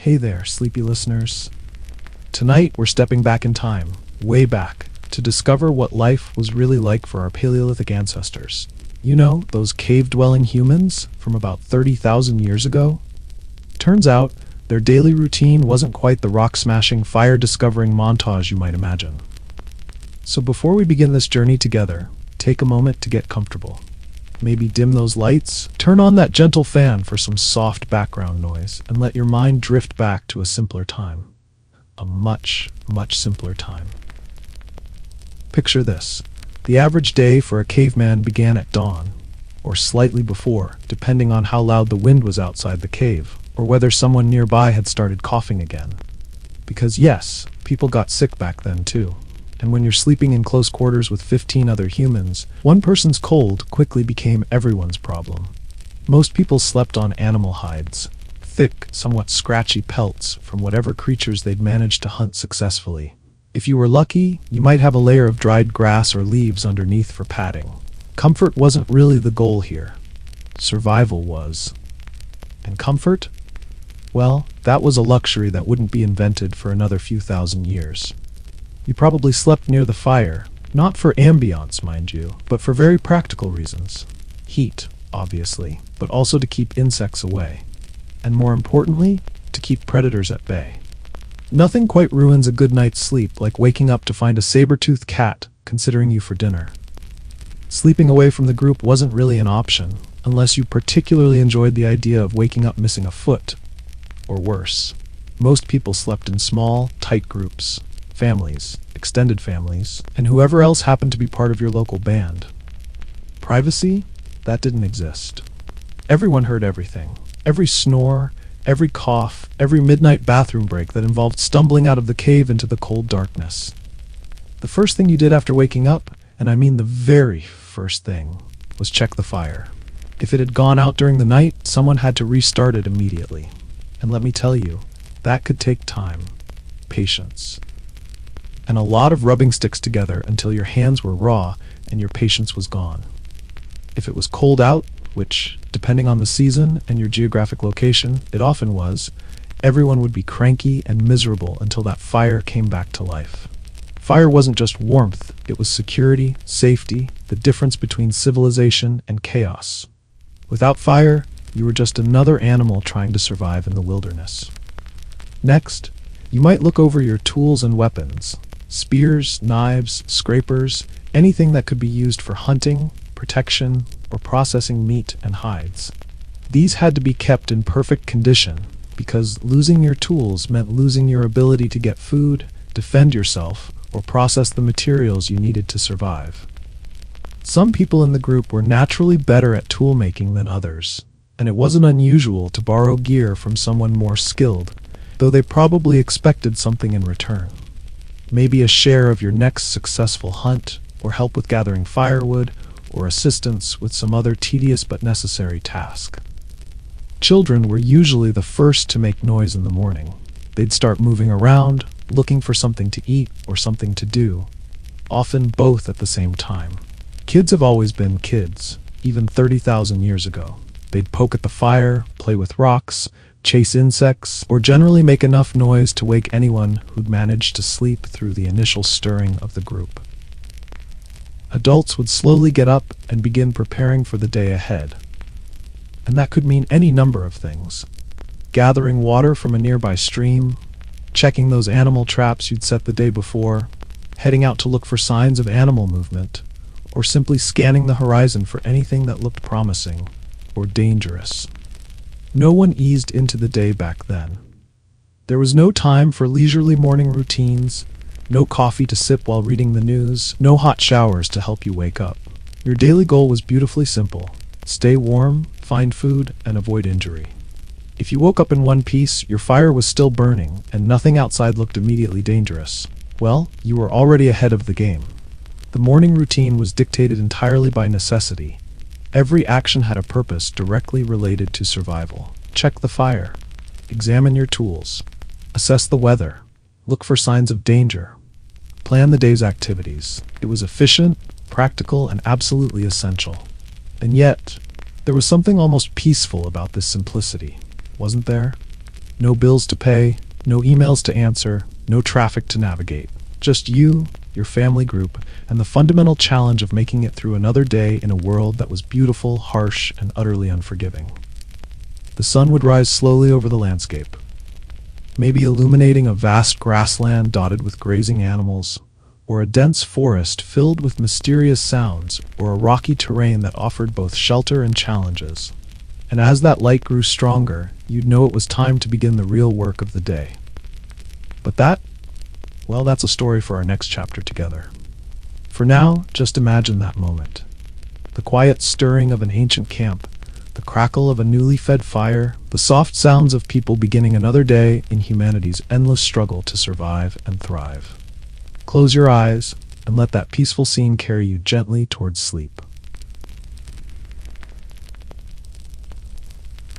Hey there, sleepy listeners. Tonight we're stepping back in time, way back, to discover what life was really like for our Paleolithic ancestors. You know, those cave-dwelling humans from about 30,000 years ago? Turns out, their daily routine wasn't quite the rock-smashing, fire-discovering montage you might imagine. So before we begin this journey together, take a moment to get comfortable. Maybe dim those lights, turn on that gentle fan for some soft background noise, and let your mind drift back to a simpler time. A much, much simpler time. Picture this. The average day for a caveman began at dawn, or slightly before, depending on how loud the wind was outside the cave, or whether someone nearby had started coughing again. Because yes, people got sick back then too. And when you're sleeping in close quarters with 15 other humans, one person's cold quickly became everyone's problem. Most people slept on animal hides, thick, somewhat scratchy pelts from whatever creatures they'd managed to hunt successfully. If you were lucky, you might have a layer of dried grass or leaves underneath for padding. Comfort wasn't really the goal here. Survival was. And comfort? Well, that was a luxury that wouldn't be invented for another few thousand years. You probably slept near the fire, not for ambiance, mind you, but for very practical reasons. Heat, obviously, but also to keep insects away. And more importantly, to keep predators at bay. Nothing quite ruins a good night's sleep like waking up to find a saber-toothed cat considering you for dinner. Sleeping away from the group wasn't really an option, unless you particularly enjoyed the idea of waking up missing a foot. Or worse. Most people slept in small, tight groups. Families, extended families, and whoever else happened to be part of your local band. Privacy? That didn't exist. Everyone heard everything. Every snore, every cough, every midnight bathroom break that involved stumbling out of the cave into the cold darkness. The first thing you did after waking up, and I mean the very first thing, was check the fire. If it had gone out during the night, someone had to restart it immediately. And let me tell you, that could take time, patience, and a lot of rubbing sticks together until your hands were raw and your patience was gone. If it was cold out, which, depending on the season and your geographic location, it often was, everyone would be cranky and miserable until that fire came back to life. Fire wasn't just warmth, it was security, safety, the difference between civilization and chaos. Without fire, you were just another animal trying to survive in the wilderness. Next, you might look over your tools and weapons. Spears, knives, scrapers, anything that could be used for hunting, protection, or processing meat and hides. These had to be kept in perfect condition, because losing your tools meant losing your ability to get food, defend yourself, or process the materials you needed to survive. Some people in the group were naturally better at tool making than others, and it wasn't unusual to borrow gear from someone more skilled, though they probably expected something in return. Maybe a share of your next successful hunt, or help with gathering firewood, or assistance with some other tedious but necessary task. Children were usually the first to make noise in the morning. They'd start moving around, looking for something to eat or something to do, often both at the same time. Kids have always been kids, even 30,000 years ago. They'd poke at the fire, play with rocks, chase insects, or generally make enough noise to wake anyone who'd managed to sleep through the initial stirring of the group. Adults would slowly get up and begin preparing for the day ahead. And that could mean any number of things. Gathering water from a nearby stream, checking those animal traps you'd set the day before, heading out to look for signs of animal movement, or simply scanning the horizon for anything that looked promising or dangerous. No one eased into the day back then. There was no time for leisurely morning routines, no coffee to sip while reading the news, no hot showers to help you wake up. Your daily goal was beautifully simple: stay warm, find food, and avoid injury. If you woke up in one piece, your fire was still burning, and nothing outside looked immediately dangerous, well, you were already ahead of the game. The morning routine was dictated entirely by necessity. Every action had a purpose directly related to survival. Check the fire. Examine your tools. Assess the weather. Look for signs of danger. Plan the day's activities. It was efficient, practical, and absolutely essential. And yet, there was something almost peaceful about this simplicity, wasn't there? No bills to pay, no emails to answer, no traffic to navigate. Just you, your family group, and the fundamental challenge of making it through another day in a world that was beautiful, harsh, and utterly unforgiving. The sun would rise slowly over the landscape, maybe illuminating a vast grassland dotted with grazing animals, or a dense forest filled with mysterious sounds, or a rocky terrain that offered both shelter and challenges. And as that light grew stronger, you'd know it was time to begin the real work of the day. But that's a story for our next chapter together. For now, just imagine that moment. The quiet stirring of an ancient camp, the crackle of a newly fed fire, the soft sounds of people beginning another day in humanity's endless struggle to survive and thrive. Close your eyes and let that peaceful scene carry you gently towards sleep.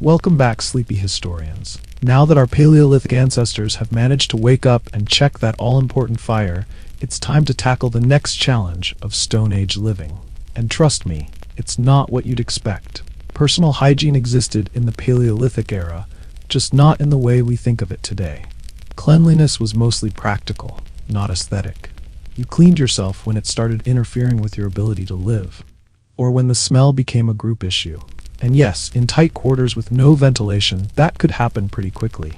Welcome back, sleepy historians. Now that our Paleolithic ancestors have managed to wake up and check that all-important fire, it's time to tackle the next challenge of Stone Age living. And trust me, it's not what you'd expect. Personal hygiene existed in the Paleolithic era, just not in the way we think of it today. Cleanliness was mostly practical, not aesthetic. You cleaned yourself when it started interfering with your ability to live, or when the smell became a group issue. And yes, in tight quarters with no ventilation, that could happen pretty quickly.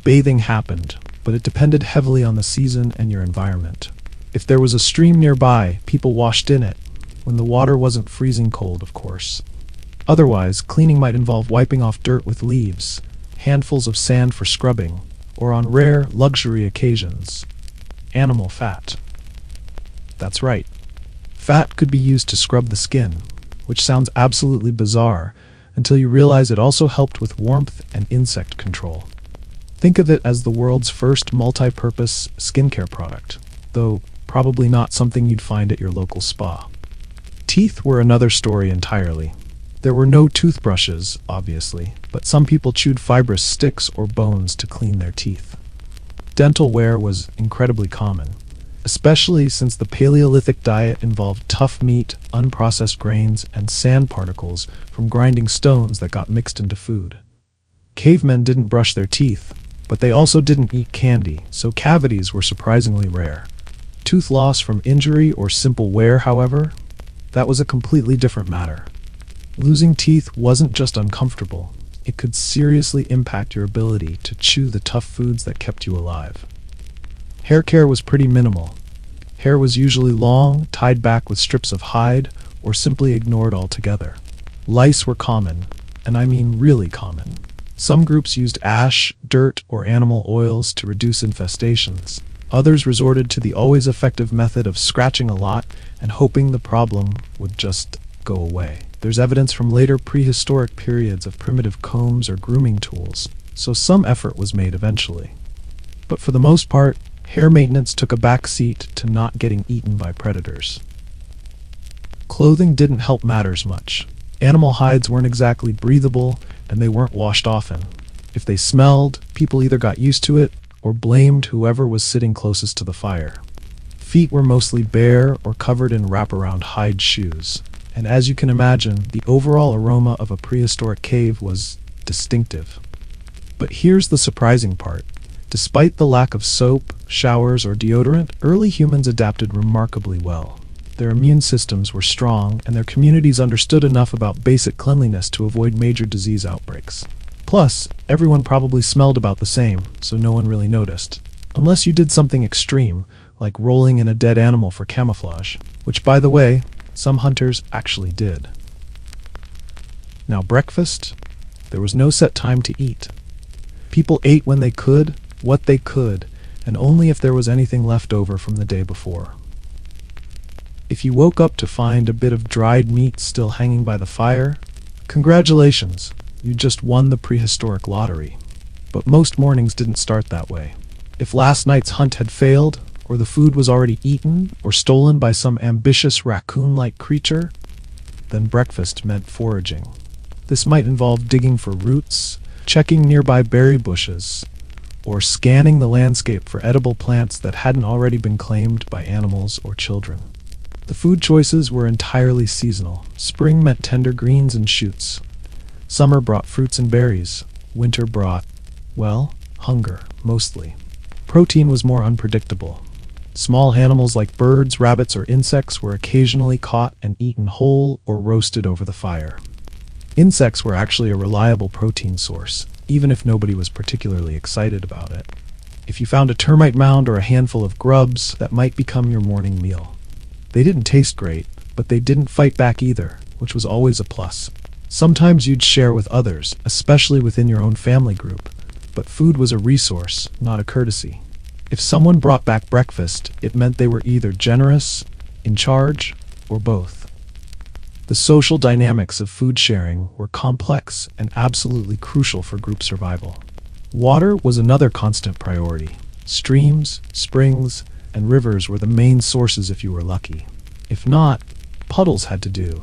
Bathing happened, but it depended heavily on the season and your environment. If there was a stream nearby, people washed in it, when the water wasn't freezing cold, of course. Otherwise, cleaning might involve wiping off dirt with leaves, handfuls of sand for scrubbing, or on rare, luxury occasions, animal fat. That's right. Fat could be used to scrub the skin, which sounds absolutely bizarre until you realize it also helped with warmth and insect control. Think of it as the world's first multi-purpose skincare product, though probably not something you'd find at your local spa. Teeth were another story entirely. There were no toothbrushes, obviously, but some people chewed fibrous sticks or bones to clean their teeth. Dental wear was incredibly common, especially since the Paleolithic diet involved tough meat, unprocessed grains, and sand particles from grinding stones that got mixed into food. Cavemen didn't brush their teeth, but they also didn't eat candy, so cavities were surprisingly rare. Tooth loss from injury or simple wear, however, that was a completely different matter. Losing teeth wasn't just uncomfortable, it could seriously impact your ability to chew the tough foods that kept you alive. Hair care was pretty minimal. Hair was usually long, tied back with strips of hide, or simply ignored altogether. Lice were common, and I mean really common. Some groups used ash, dirt, or animal oils to reduce infestations. Others resorted to the always effective method of scratching a lot and hoping the problem would just go away. There's evidence from later prehistoric periods of primitive combs or grooming tools, so some effort was made eventually. But for the most part, hair maintenance took a back seat to not getting eaten by predators. Clothing didn't help matters much. Animal hides weren't exactly breathable, and they weren't washed often. If they smelled, people either got used to it or blamed whoever was sitting closest to the fire. Feet were mostly bare or covered in wraparound hide shoes. And as you can imagine, the overall aroma of a prehistoric cave was distinctive. But here's the surprising part. Despite the lack of soap, showers, or deodorant, early humans adapted remarkably well. Their immune systems were strong, and their communities understood enough about basic cleanliness to avoid major disease outbreaks. Plus, everyone probably smelled about the same, so no one really noticed. Unless you did something extreme, like rolling in a dead animal for camouflage, which, by the way, some hunters actually did. Now, breakfast? There was no set time to eat. People ate when they could, what they could, and only if there was anything left over from the day before. If you woke up to find a bit of dried meat still hanging by the fire, congratulations, you just won the prehistoric lottery. But most mornings didn't start that way. If last night's hunt had failed, or the food was already eaten or stolen by some ambitious raccoon-like creature, then breakfast meant foraging. This might involve digging for roots, checking nearby berry bushes, or scanning the landscape for edible plants that hadn't already been claimed by animals or children. The food choices were entirely seasonal. Spring meant tender greens and shoots. Summer brought fruits and berries. Winter brought, well, hunger, mostly. Protein was more unpredictable. Small animals like birds, rabbits, or insects were occasionally caught and eaten whole or roasted over the fire. Insects were actually a reliable protein source, even if nobody was particularly excited about it. If you found a termite mound or a handful of grubs, that might become your morning meal. They didn't taste great, but they didn't fight back either, which was always a plus. Sometimes you'd share with others, especially within your own family group, but food was a resource, not a courtesy. If someone brought back breakfast, it meant they were either generous, in charge, or both. The social dynamics of food sharing were complex and absolutely crucial for group survival. Water was another constant priority. Streams, springs, and rivers were the main sources if you were lucky. If not, puddles had to do.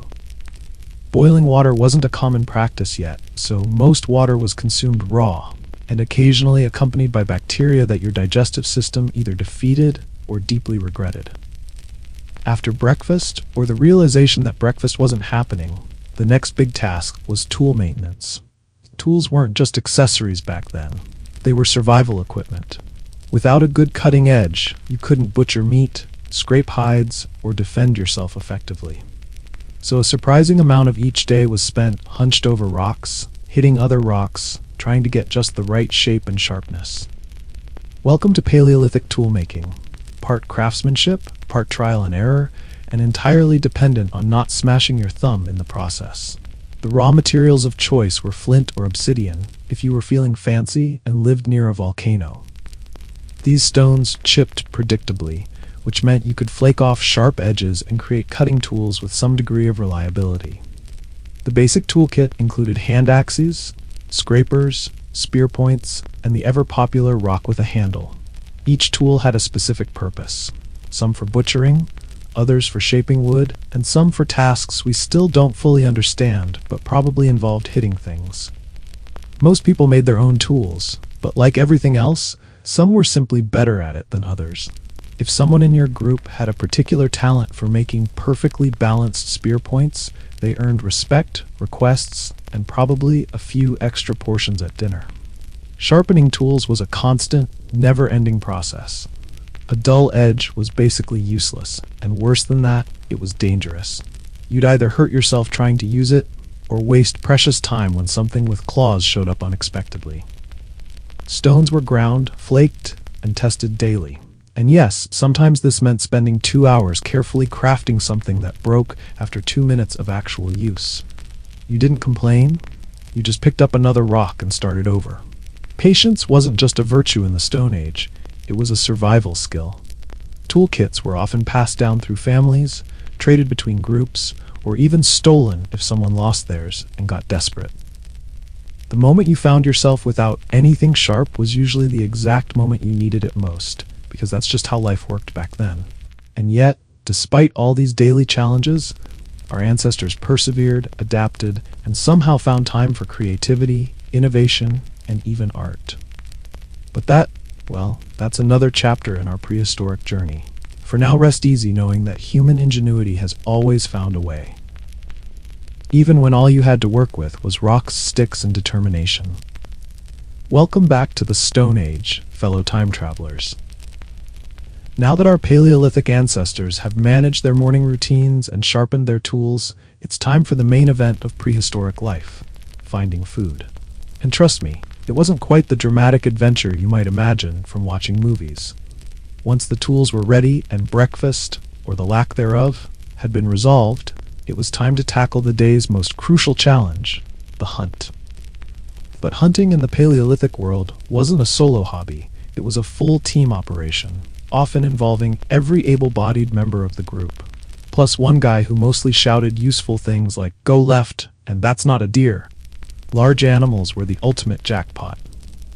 Boiling water wasn't a common practice yet, so most water was consumed raw, and occasionally accompanied by bacteria that your digestive system either defeated or deeply regretted. After breakfast, or the realization that breakfast wasn't happening, the next big task was tool maintenance. Tools weren't just accessories back then. They were survival equipment. Without a good cutting edge, you couldn't butcher meat, scrape hides, or defend yourself effectively. So a surprising amount of each day was spent hunched over rocks, hitting other rocks, trying to get just the right shape and sharpness. Welcome to Paleolithic toolmaking. Part craftsmanship, part trial and error, and entirely dependent on not smashing your thumb in the process. The raw materials of choice were flint or obsidian, if you were feeling fancy and lived near a volcano. These stones chipped predictably, which meant you could flake off sharp edges and create cutting tools with some degree of reliability. The basic toolkit included hand axes, scrapers, spear points, and the ever-popular rock with a handle. Each tool had a specific purpose, some for butchering, others for shaping wood, and some for tasks we still don't fully understand, but probably involved hitting things. Most people made their own tools, but like everything else, some were simply better at it than others. If someone in your group had a particular talent for making perfectly balanced spear points, they earned respect, requests, and probably a few extra portions at dinner. Sharpening tools was a constant, never-ending process. A dull edge was basically useless, and worse than that, it was dangerous. You'd either hurt yourself trying to use it, or waste precious time when something with claws showed up unexpectedly. Stones were ground, flaked, and tested daily. And yes, sometimes this meant spending 2 hours carefully crafting something that broke after 2 minutes of actual use. You didn't complain, you just picked up another rock and started over. Patience wasn't just a virtue in the Stone Age, it was a survival skill. Toolkits were often passed down through families, traded between groups, or even stolen if someone lost theirs and got desperate. The moment you found yourself without anything sharp was usually the exact moment you needed it most, because that's just how life worked back then. And yet, despite all these daily challenges, our ancestors persevered, adapted, and somehow found time for creativity, innovation, and even art. But that's another chapter in our prehistoric journey. For now, rest easy knowing that human ingenuity has always found a way. Even when all you had to work with was rocks, sticks, and determination. Welcome back to the Stone Age, fellow time travelers. Now that our Paleolithic ancestors have managed their morning routines and sharpened their tools, it's time for the main event of prehistoric life, finding food. And trust me, it wasn't quite the dramatic adventure you might imagine from watching movies. Once the tools were ready and breakfast, or the lack thereof, had been resolved, it was time to tackle the day's most crucial challenge, the hunt. But hunting in the Paleolithic world wasn't a solo hobby, it was a full team operation, often involving every able-bodied member of the group, plus one guy who mostly shouted useful things like, "Go left," and "That's not a deer." Large animals were the ultimate jackpot.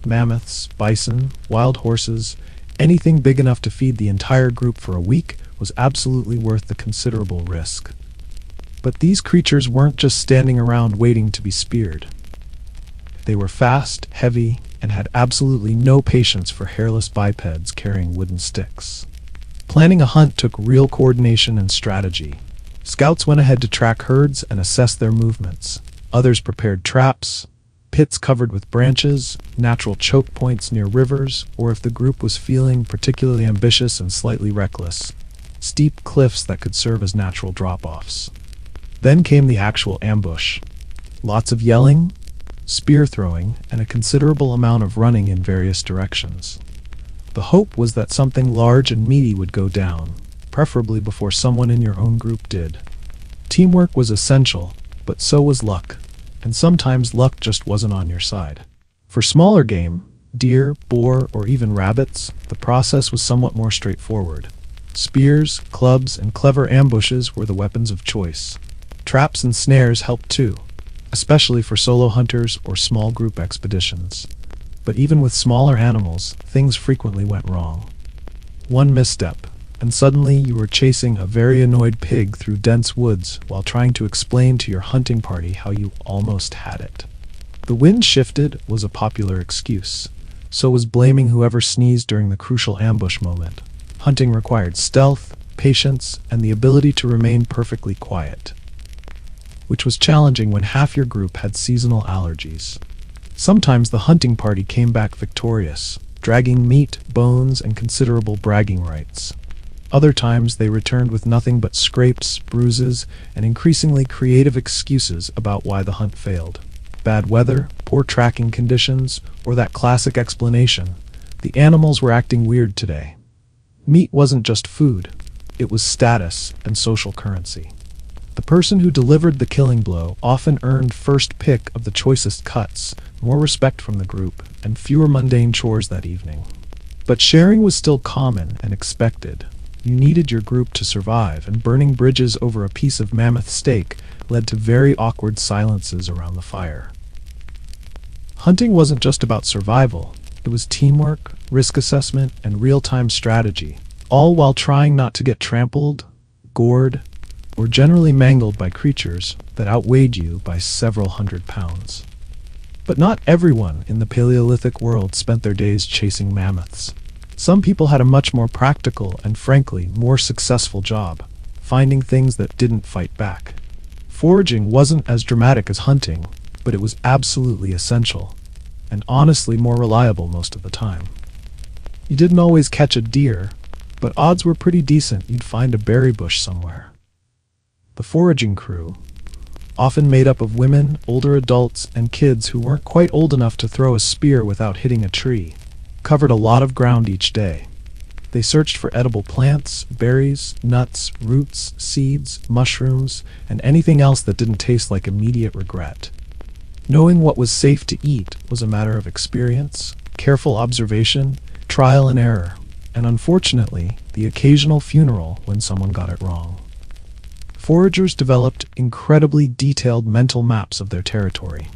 Mammoths, bison, wild horses, anything big enough to feed the entire group for a week was absolutely worth the considerable risk. But these creatures weren't just standing around waiting to be speared. They were fast, heavy, and had absolutely no patience for hairless bipeds carrying wooden sticks. Planning a hunt took real coordination and strategy. Scouts went ahead to track herds and assess their movements. Others prepared traps, Pits covered with branches, natural choke points near rivers, or if the group was feeling particularly ambitious and slightly reckless, steep cliffs that could serve as natural drop-offs. Then came the actual ambush. Lots of yelling, spear throwing, and a considerable amount of running in various directions. The hope was that something large and meaty would go down, preferably before someone in your own group did. Teamwork was essential, but so was luck, and sometimes luck just wasn't on your side. For smaller game, deer, boar, or even rabbits, the process was somewhat more straightforward. Spears, clubs, and clever ambushes were the weapons of choice. Traps and snares helped too, especially for solo hunters or small group expeditions. But even with smaller animals, things frequently went wrong. One misstep, and suddenly you were chasing a very annoyed pig through dense woods while trying to explain to your hunting party how you almost had it. The wind shifted was a popular excuse. So was blaming whoever sneezed during the crucial ambush moment. Hunting required stealth, patience, and the ability to remain perfectly quiet, which was challenging when half your group had seasonal allergies. Sometimes the hunting party came back victorious, dragging meat, bones, and considerable bragging rights. Other times they returned with nothing but scrapes, bruises, and increasingly creative excuses about why the hunt failed. Bad weather, poor tracking conditions, or that classic explanation, the animals were acting weird today. Meat wasn't just food, it was status and social currency. The person who delivered the killing blow often earned first pick of the choicest cuts, more respect from the group, and fewer mundane chores that evening. But sharing was still common and expected. You needed your group to survive, and burning bridges over a piece of mammoth steak led to very awkward silences around the fire. Hunting wasn't just about survival, it was teamwork, risk assessment, and real-time strategy, all while trying not to get trampled, gored, or generally mangled by creatures that outweighed you by several hundred pounds. But not everyone in the Paleolithic world spent their days chasing mammoths. Some people had a much more practical and, frankly, more successful job, finding things that didn't fight back. Foraging wasn't as dramatic as hunting, but it was absolutely essential, and honestly more reliable most of the time. You didn't always catch a deer, but odds were pretty decent you'd find a berry bush somewhere. The foraging crew, often made up of women, older adults, and kids who weren't quite old enough to throw a spear without hitting a tree, covered a lot of ground each day. They searched for edible plants, berries, nuts, roots, seeds, mushrooms, and anything else that didn't taste like immediate regret. Knowing what was safe to eat was a matter of experience, careful observation, trial and error, and unfortunately, the occasional funeral when someone got it wrong. Foragers developed incredibly detailed mental maps of their territory.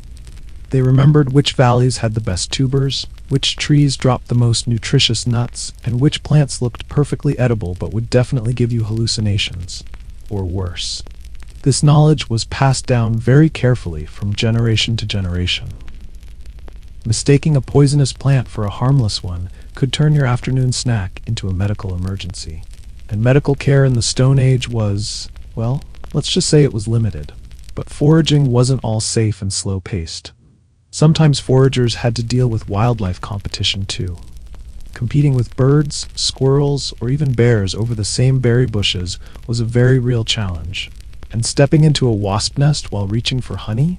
They remembered which valleys had the best tubers, which trees dropped the most nutritious nuts, and which plants looked perfectly edible but would definitely give you hallucinations, or worse. This knowledge was passed down very carefully from generation to generation. Mistaking a poisonous plant for a harmless one could turn your afternoon snack into a medical emergency. And medical care in the Stone Age was, well, let's just say it was limited. But foraging wasn't all safe and slow-paced. Sometimes foragers had to deal with wildlife competition too. Competing with birds, squirrels, or even bears over the same berry bushes was a very real challenge. And stepping into a wasp nest while reaching for honey?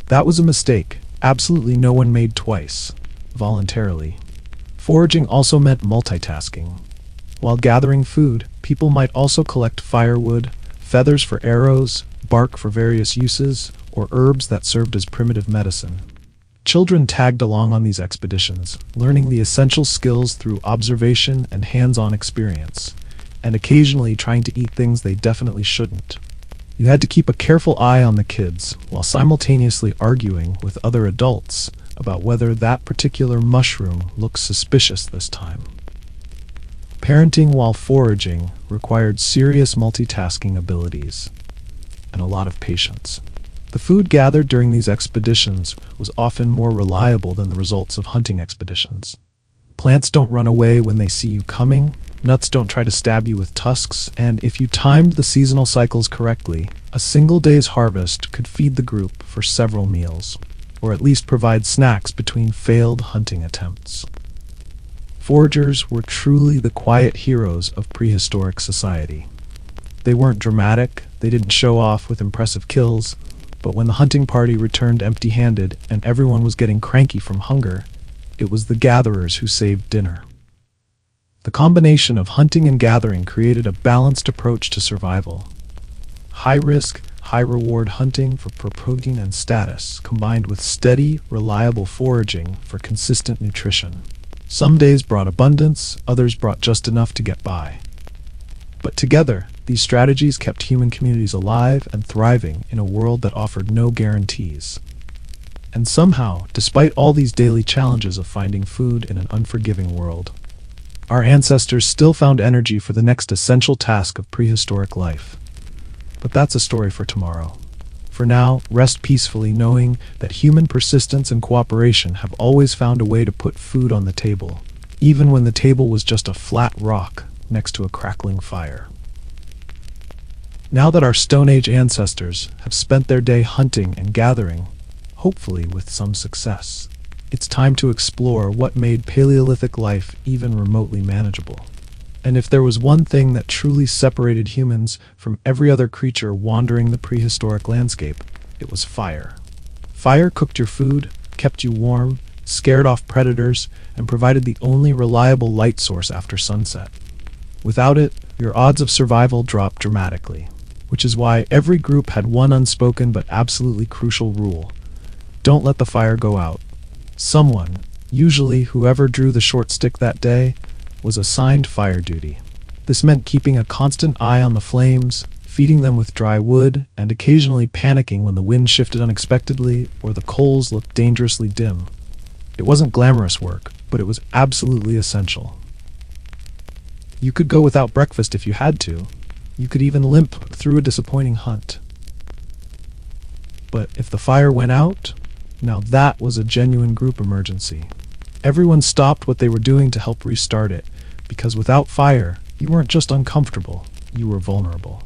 That was a mistake absolutely no one made twice, voluntarily. Foraging also meant multitasking. While gathering food, people might also collect firewood, feathers for arrows, bark for various uses, or herbs that served as primitive medicine. Children tagged along on these expeditions, learning the essential skills through observation and hands-on experience, and occasionally trying to eat things they definitely shouldn't. You had to keep a careful eye on the kids, while simultaneously arguing with other adults about whether that particular mushroom looked suspicious this time. Parenting while foraging required serious multitasking abilities and a lot of patience. The food gathered during these expeditions was often more reliable than the results of hunting expeditions. Plants don't run away when they see you coming, nuts don't try to stab you with tusks, and if you timed the seasonal cycles correctly, a single day's harvest could feed the group for several meals. or at least provide snacks between failed hunting attempts. Foragers were truly the quiet heroes of prehistoric society. They weren't dramatic, they didn't show off with impressive kills, but when the hunting party returned empty-handed and everyone was getting cranky from hunger, it was the gatherers who saved dinner. The combination of hunting and gathering created a balanced approach to survival. High-risk, high-reward hunting for protein and status, combined with steady, reliable foraging for consistent nutrition. Some days brought abundance, others brought just enough to get by. But together, these strategies kept human communities alive and thriving in a world that offered no guarantees. And somehow, despite all these daily challenges of finding food in an unforgiving world, our ancestors still found energy for the next essential task of prehistoric life. But that's a story for tomorrow. For now, rest peacefully knowing that human persistence and cooperation have always found a way to put food on the table, even when the table was just a flat rock next to a crackling fire. Now that our Stone Age ancestors have spent their day hunting and gathering, hopefully with some success, it's time to explore what made Paleolithic life even remotely manageable. And if there was one thing that truly separated humans from every other creature wandering the prehistoric landscape, it was fire. Fire cooked your food, kept you warm, scared off predators, and provided the only reliable light source after sunset. Without it, your odds of survival dropped dramatically, which is why every group had one unspoken but absolutely crucial rule: don't let the fire go out. Someone, usually whoever drew the short stick that day, was assigned fire duty. This meant keeping a constant eye on the flames, feeding them with dry wood, and occasionally panicking when the wind shifted unexpectedly or the coals looked dangerously dim. It wasn't glamorous work, but it was absolutely essential. You could go without breakfast if you had to. You could even limp through a disappointing hunt. But if the fire went out, now that was a genuine group emergency. Everyone stopped what they were doing to help restart it, because without fire, you weren't just uncomfortable, you were vulnerable.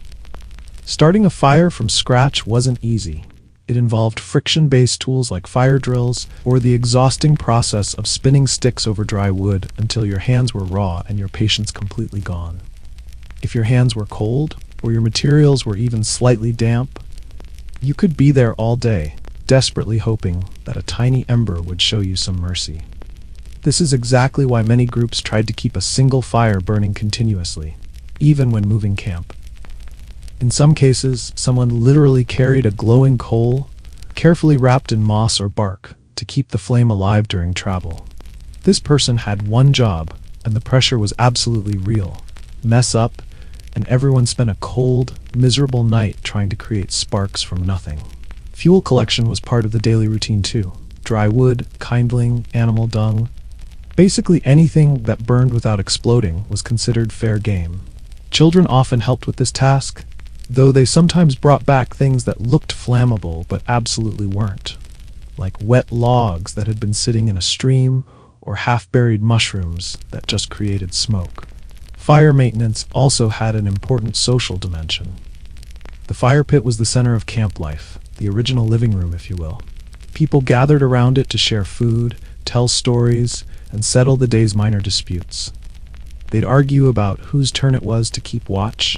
Starting a fire from scratch wasn't easy. It involved friction-based tools like fire drills, or the exhausting process of spinning sticks over dry wood until your hands were raw and your patience completely gone. If your hands were cold, or your materials were even slightly damp, you could be there all day, desperately hoping that a tiny ember would show you some mercy. This is exactly why many groups tried to keep a single fire burning continuously, even when moving camp. In some cases, someone literally carried a glowing coal, carefully wrapped in moss or bark, to keep the flame alive during travel. This person had one job, and the pressure was absolutely real. Mess up, and everyone spent a cold, miserable night trying to create sparks from nothing. Fuel collection was part of the daily routine too. Dry wood, kindling, animal dung. Basically anything that burned without exploding was considered fair game. Children often helped with this task, though they sometimes brought back things that looked flammable but absolutely weren't, like wet logs that had been sitting in a stream or half-buried mushrooms that just created smoke. Fire maintenance also had an important social dimension. The fire pit was the center of camp life, the original living room, if you will. People gathered around it to share food, tell stories, and settle the day's minor disputes. They'd argue about whose turn it was to keep watch,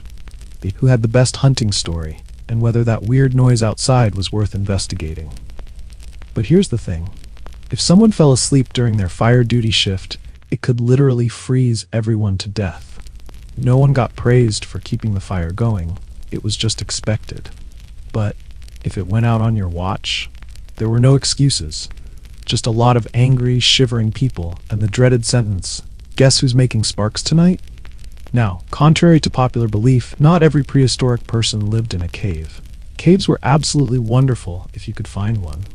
who had the best hunting story, and whether that weird noise outside was worth investigating. But here's the thing. If someone fell asleep during their fire duty shift, it could literally freeze everyone to death. No one got praised for keeping the fire going. It was just expected. But if it went out on your watch, there were no excuses. Just a lot of angry, shivering people, and the dreaded sentence, "Guess who's making sparks tonight?" Now, contrary to popular belief, not every prehistoric person lived in a cave. Caves were absolutely wonderful if you could find one.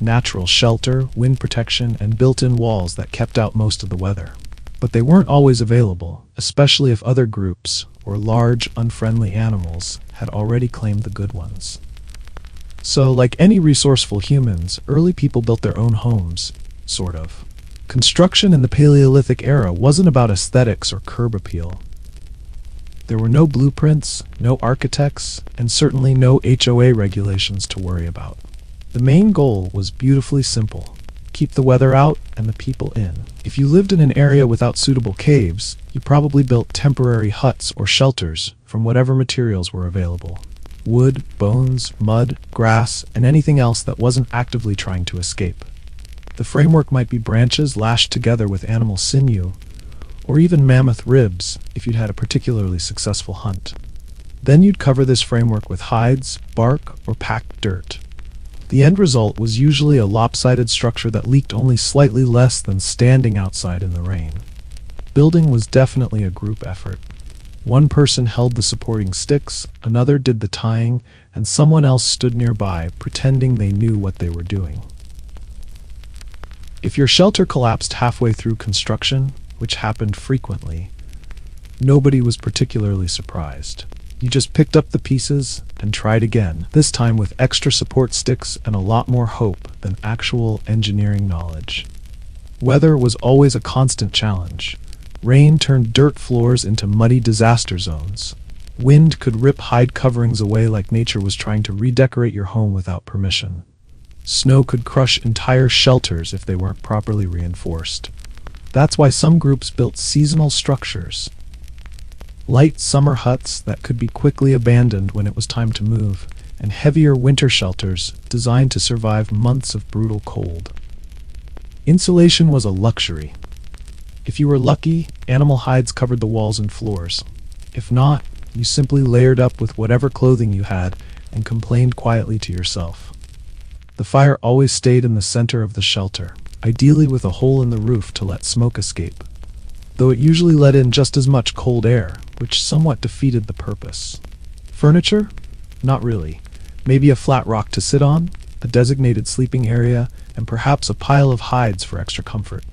Natural shelter, wind protection, and built-in walls that kept out most of the weather. But they weren't always available, especially if other groups, or large, unfriendly animals, had already claimed the good ones. So, like any resourceful humans, early people built their own homes, sort of. Construction in the Paleolithic era wasn't about aesthetics or curb appeal. There were no blueprints, no architects, and certainly no HOA regulations to worry about. The main goal was beautifully simple: keep the weather out and the people in. If you lived in an area without suitable caves, you probably built temporary huts or shelters from whatever materials were available: wood, bones, mud, grass, and anything else that wasn't actively trying to escape. The framework might be branches lashed together with animal sinew, or even mammoth ribs if you'd had a particularly successful hunt. Then you'd cover this framework with hides, bark, or packed dirt. The end result was usually a lopsided structure that leaked only slightly less than standing outside in the rain. Building was definitely a group effort. One person held the supporting sticks, another did the tying, and someone else stood nearby, pretending they knew what they were doing. If your shelter collapsed halfway through construction, which happened frequently, nobody was particularly surprised. You just picked up the pieces and tried again, this time with extra support sticks and a lot more hope than actual engineering knowledge. Weather was always a constant challenge. Rain turned dirt floors into muddy disaster zones. Wind could rip hide coverings away like nature was trying to redecorate your home without permission. Snow could crush entire shelters if they weren't properly reinforced. That's why some groups built seasonal structures, light summer huts that could be quickly abandoned when it was time to move, and heavier winter shelters designed to survive months of brutal cold. Insulation was a luxury. If you were lucky, animal hides covered the walls and floors. If not, you simply layered up with whatever clothing you had and complained quietly to yourself. The fire always stayed in the center of the shelter, ideally with a hole in the roof to let smoke escape, though it usually let in just as much cold air, which somewhat defeated the purpose. Furniture? Not really. Maybe a flat rock to sit on, a designated sleeping area, and perhaps a pile of hides for extra comfort.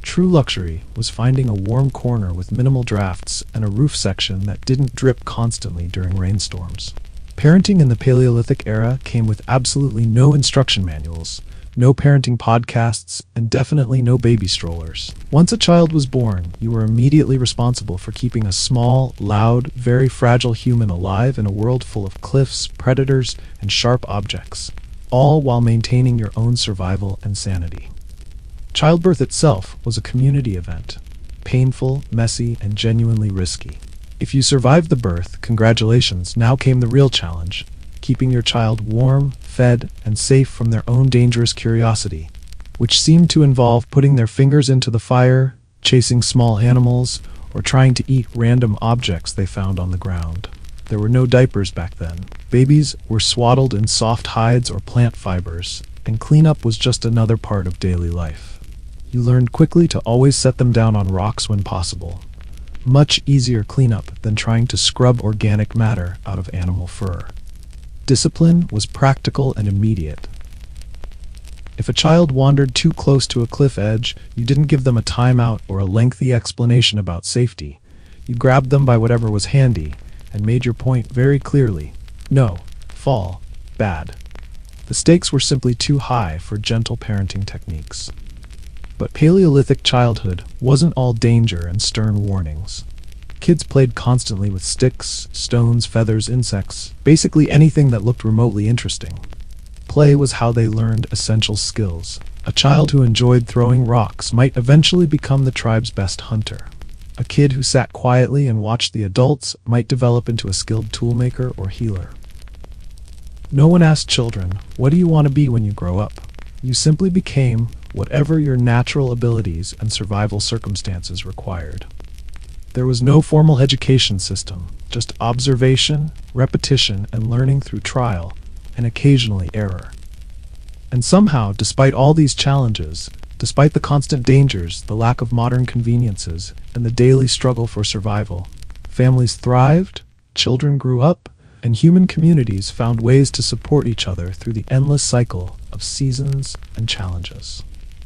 True luxury was finding a warm corner with minimal drafts and a roof section that didn't drip constantly during rainstorms. Parenting in the Paleolithic era came with absolutely no instruction manuals, no parenting podcasts, and definitely no baby strollers. Once a child was born, you were immediately responsible for keeping a small, loud, very fragile human alive in a world full of cliffs, predators, and sharp objects, all while maintaining your own survival and sanity. Childbirth itself was a community event, painful, messy, and genuinely risky. If you survived the birth, congratulations. Now came the real challenge: keeping your child warm, fed, and safe from their own dangerous curiosity, which seemed to involve putting their fingers into the fire, chasing small animals, or trying to eat random objects they found on the ground. There were no diapers back then. Babies were swaddled in soft hides or plant fibers, and cleanup was just another part of daily life. You learned quickly to always set them down on rocks when possible. Much easier cleanup than trying to scrub organic matter out of animal fur. Discipline was practical and immediate. If a child wandered too close to a cliff edge, you didn't give them a timeout or a lengthy explanation about safety. You grabbed them by whatever was handy and made your point very clearly. No, fall, bad. The stakes were simply too high for gentle parenting techniques. But Paleolithic childhood wasn't all danger and stern warnings. Kids played constantly with sticks, stones, feathers, insects, basically anything that looked remotely interesting. Play was how they learned essential skills. A child who enjoyed throwing rocks might eventually become the tribe's best hunter. A kid who sat quietly and watched the adults might develop into a skilled toolmaker or healer. No one asked children, "What do you want to be when you grow up?" You simply became whatever your natural abilities and survival circumstances required. There was no formal education system, just observation, repetition, and learning through trial, and occasionally error. And somehow, despite all these challenges, despite the constant dangers, the lack of modern conveniences, and the daily struggle for survival, families thrived, children grew up, and human communities found ways to support each other through the endless cycle of seasons and challenges.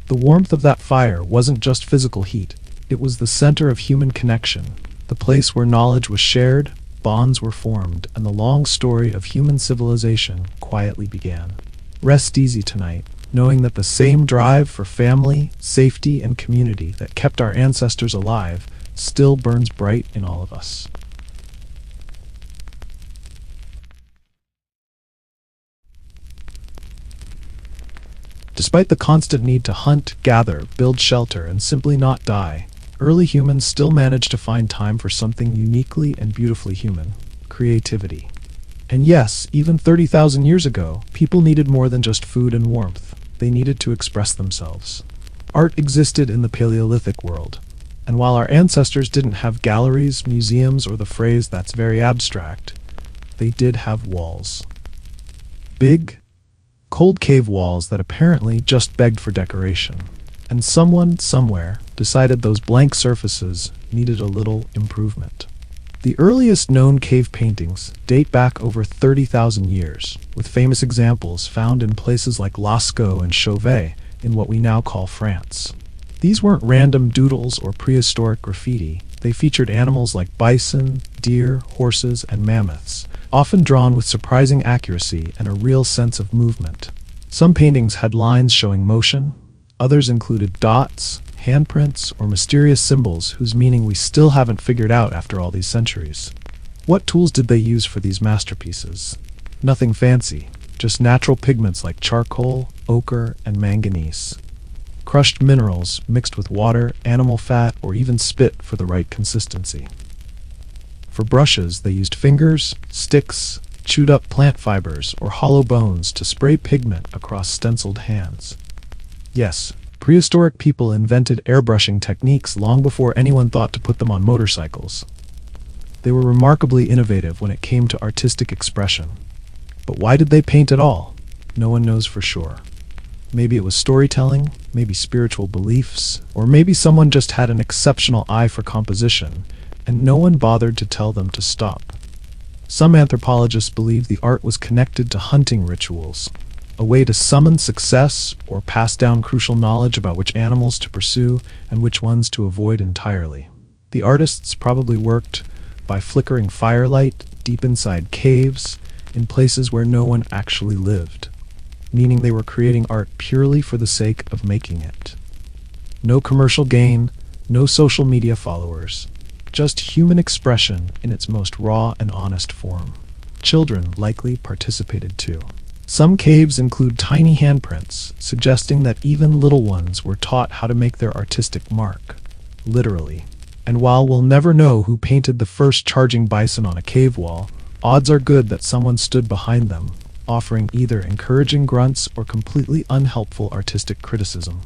The warmth of that fire wasn't just physical heat. It was the center of human connection, the place where knowledge was shared, bonds were formed, and the long story of human civilization quietly began. Rest easy tonight, knowing that the same drive for family, safety, and community that kept our ancestors alive still burns bright in all of us. Despite the constant need to hunt, gather, build shelter, and simply not die, early humans still managed to find time for something uniquely and beautifully human: creativity. And yes, even 30,000 years ago, people needed more than just food and warmth. They needed to express themselves. Art existed in the Paleolithic world, and while our ancestors didn't have galleries, museums, or the phrase "that's very abstract," they did have walls. Big, cold cave walls that apparently just begged for decoration. And someone, somewhere, decided those blank surfaces needed a little improvement. The earliest known cave paintings date back over 30,000 years, with famous examples found in places like Lascaux and Chauvet in what we now call France. These weren't random doodles or prehistoric graffiti. They featured animals like bison, deer, horses, and mammoths, often drawn with surprising accuracy and a real sense of movement. Some paintings had lines showing motion, others included dots, handprints, or mysterious symbols whose meaning we still haven't figured out after all these centuries. What tools did they use for these masterpieces? Nothing fancy, just natural pigments like charcoal, ochre, and manganese. Crushed minerals mixed with water, animal fat, or even spit for the right consistency. For brushes, they used fingers, sticks, chewed up plant fibers, or hollow bones to spray pigment across stenciled hands. Yes, prehistoric people invented airbrushing techniques long before anyone thought to put them on motorcycles. They were remarkably innovative when it came to artistic expression. But why did they paint at all? No one knows for sure. Maybe it was storytelling, maybe spiritual beliefs, or maybe someone just had an exceptional eye for composition, and no one bothered to tell them to stop. Some anthropologists believe the art was connected to hunting rituals, a way to summon success or pass down crucial knowledge about which animals to pursue and which ones to avoid entirely. The artists probably worked by flickering firelight deep inside caves in places where no one actually lived, meaning they were creating art purely for the sake of making it. No commercial gain, no social media followers, just human expression in its most raw and honest form. Children likely participated too. Some caves include tiny handprints, suggesting that even little ones were taught how to make their artistic mark, literally. And while we'll never know who painted the first charging bison on a cave wall, odds are good that someone stood behind them, offering either encouraging grunts or completely unhelpful artistic criticism.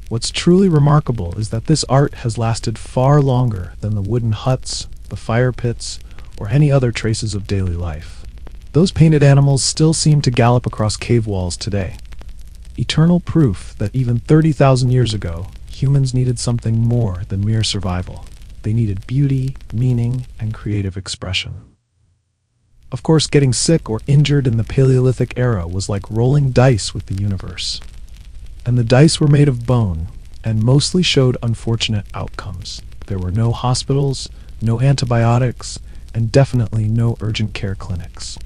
What's truly remarkable is that this art has lasted far longer than the wooden huts, the fire pits, or any other traces of daily life. Those painted animals still seem to gallop across cave walls today. Eternal proof that even 30,000 years ago, humans needed something more than mere survival. They needed beauty, meaning, and creative expression. Of course, getting sick or injured in the Paleolithic era was like rolling dice with the universe. And the dice were made of bone, and mostly showed unfortunate outcomes. There were no hospitals, no antibiotics, and definitely no urgent care clinics.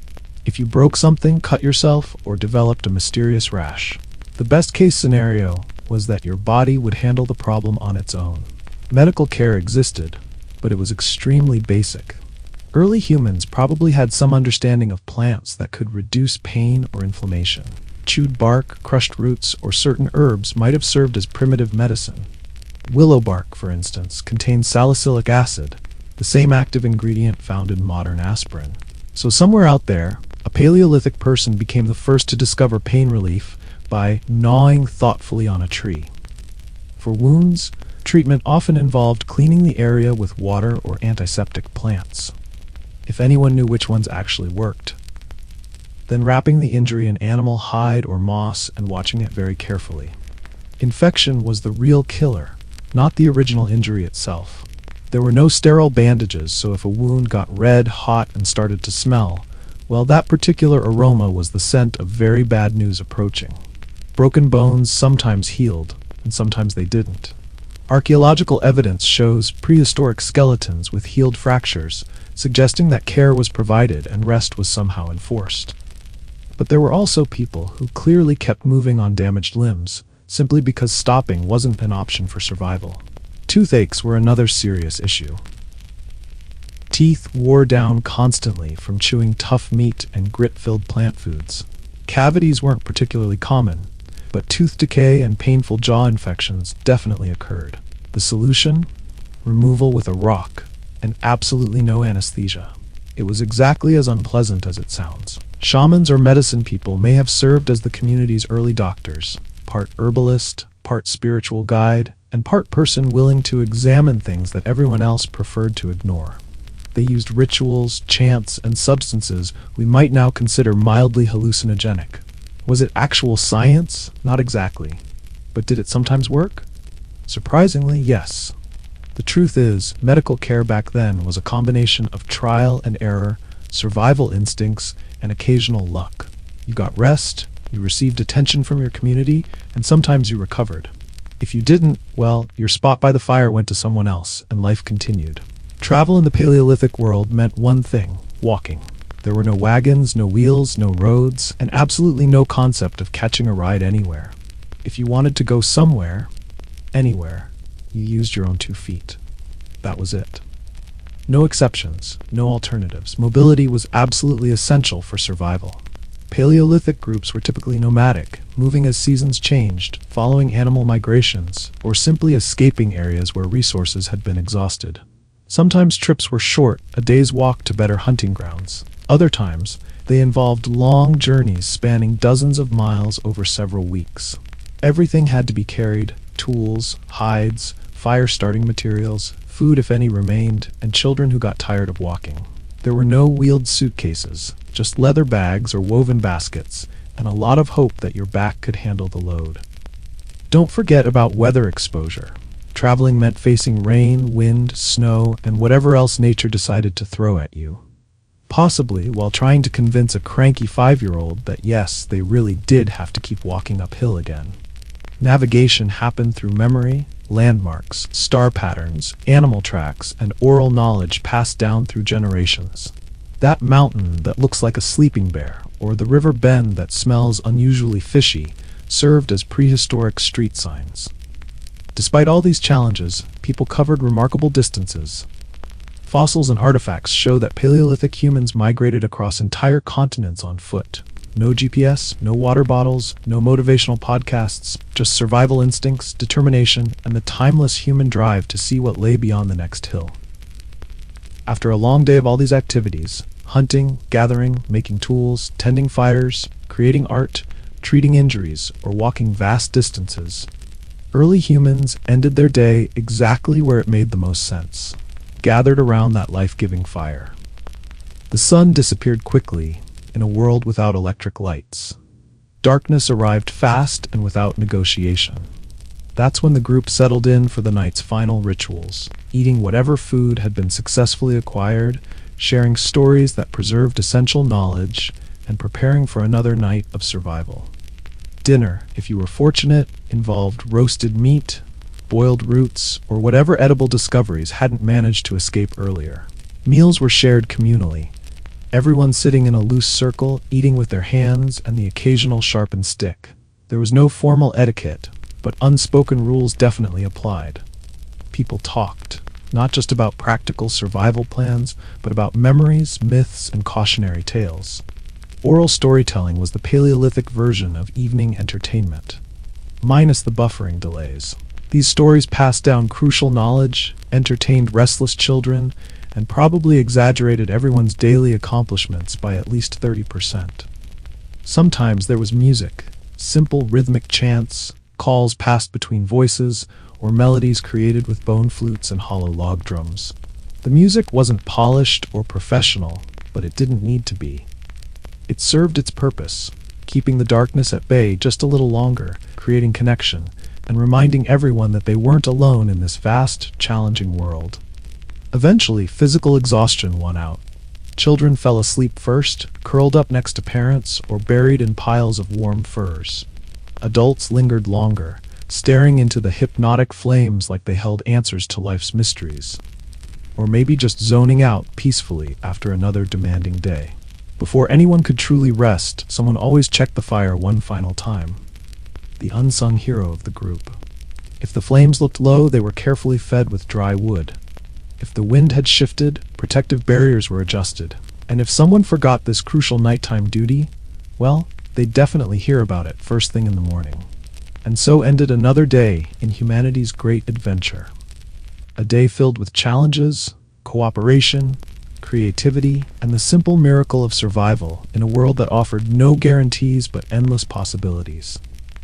If you broke something, cut yourself, or developed a mysterious rash, the best-case scenario was that your body would handle the problem on its own. Medical care existed, but it was extremely basic. Early humans probably had some understanding of plants that could reduce pain or inflammation. Chewed bark, crushed roots, or certain herbs might have served as primitive medicine. Willow bark, for instance, contains salicylic acid, the same active ingredient found in modern aspirin. So somewhere out there, a Paleolithic person became the first to discover pain relief by gnawing thoughtfully on a tree. For wounds, treatment often involved cleaning the area with water or antiseptic plants, if anyone knew which ones actually worked. Then wrapping the injury in animal hide or moss and watching it very carefully. Infection was the real killer, not the original injury itself. There were no sterile bandages, so if a wound got red, hot, and started to smell, well, that particular aroma was the scent of very bad news approaching. Broken bones sometimes healed, and sometimes they didn't. Archaeological evidence shows prehistoric skeletons with healed fractures, suggesting that care was provided and rest was somehow enforced. But there were also people who clearly kept moving on damaged limbs, simply because stopping wasn't an option for survival. Toothaches were another serious issue. Teeth wore down constantly from chewing tough meat and grit-filled plant foods. Cavities weren't particularly common, but tooth decay and painful jaw infections definitely occurred. The solution? Removal with a rock, and absolutely no anesthesia. It was exactly as unpleasant as it sounds. Shamans or medicine people may have served as the community's early doctors, part herbalist, part spiritual guide, and part person willing to examine things that everyone else preferred to ignore. They used rituals, chants, and substances we might now consider mildly hallucinogenic. Was it actual science? Not exactly. But did it sometimes work? Surprisingly, yes. The truth is, medical care back then was a combination of trial and error, survival instincts, and occasional luck. You got rest, you received attention from your community, and sometimes you recovered. If you didn't, well, your spot by the fire went to someone else, and life continued. Travel in the Paleolithic world meant one thing: walking. There were no wagons, no wheels, no roads, and absolutely no concept of catching a ride anywhere. If you wanted to go somewhere, anywhere, you used your own 2 feet. That was it. No exceptions, no alternatives. Mobility was absolutely essential for survival. Paleolithic groups were typically nomadic, moving as seasons changed, following animal migrations, or simply escaping areas where resources had been exhausted. Sometimes trips were short, a day's walk to better hunting grounds. Other times, they involved long journeys spanning dozens of miles over several weeks. Everything had to be carried: tools, hides, fire-starting materials, food if any remained, and children who got tired of walking. There were no wheeled suitcases, just leather bags or woven baskets, and a lot of hope that your back could handle the load. Don't forget about weather exposure. Traveling meant facing rain, wind, snow, and whatever else nature decided to throw at you. Possibly while trying to convince a cranky 5-year-old that yes, they really did have to keep walking uphill again. Navigation happened through memory, landmarks, star patterns, animal tracks, and oral knowledge passed down through generations. That mountain that looks like a sleeping bear, or the river bend that smells unusually fishy, served as prehistoric street signs. Despite all these challenges, people covered remarkable distances. Fossils and artifacts show that Paleolithic humans migrated across entire continents on foot. No GPS, no water bottles, no motivational podcasts, just survival instincts, determination, and the timeless human drive to see what lay beyond the next hill. After a long day of all these activities, hunting, gathering, making tools, tending fires, creating art, treating injuries, or walking vast distances, early humans ended their day exactly where it made the most sense: gathered around that life-giving fire. The sun disappeared quickly in a world without electric lights. Darkness arrived fast and without negotiation. That's when the group settled in for the night's final rituals, eating whatever food had been successfully acquired, sharing stories that preserved essential knowledge, and preparing for another night of survival. Dinner, if you were fortunate, involved roasted meat, boiled roots, or whatever edible discoveries hadn't managed to escape earlier. Meals were shared communally, everyone sitting in a loose circle, eating with their hands and the occasional sharpened stick. There was no formal etiquette, but unspoken rules definitely applied. People talked, not just about practical survival plans, but about memories, myths, and cautionary tales. Oral storytelling was the Paleolithic version of evening entertainment, minus the buffering delays. These stories passed down crucial knowledge, entertained restless children, and probably exaggerated everyone's daily accomplishments by at least 30%. Sometimes there was music, simple rhythmic chants, calls passed between voices, or melodies created with bone flutes and hollow log drums. The music wasn't polished or professional, but it didn't need to be. It served its purpose, keeping the darkness at bay just a little longer, creating connection, and reminding everyone that they weren't alone in this vast, challenging world. Eventually, physical exhaustion won out. Children fell asleep first, curled up next to parents, or buried in piles of warm furs. Adults lingered longer, staring into the hypnotic flames like they held answers to life's mysteries. Or maybe just zoning out peacefully after another demanding day. Before anyone could truly rest, someone always checked the fire one final time. The unsung hero of the group. If the flames looked low, they were carefully fed with dry wood. If the wind had shifted, protective barriers were adjusted. And if someone forgot this crucial nighttime duty, well, they'd definitely hear about it first thing in the morning. And so ended another day in humanity's great adventure. A day filled with challenges, cooperation, creativity, and the simple miracle of survival in a world that offered no guarantees but endless possibilities.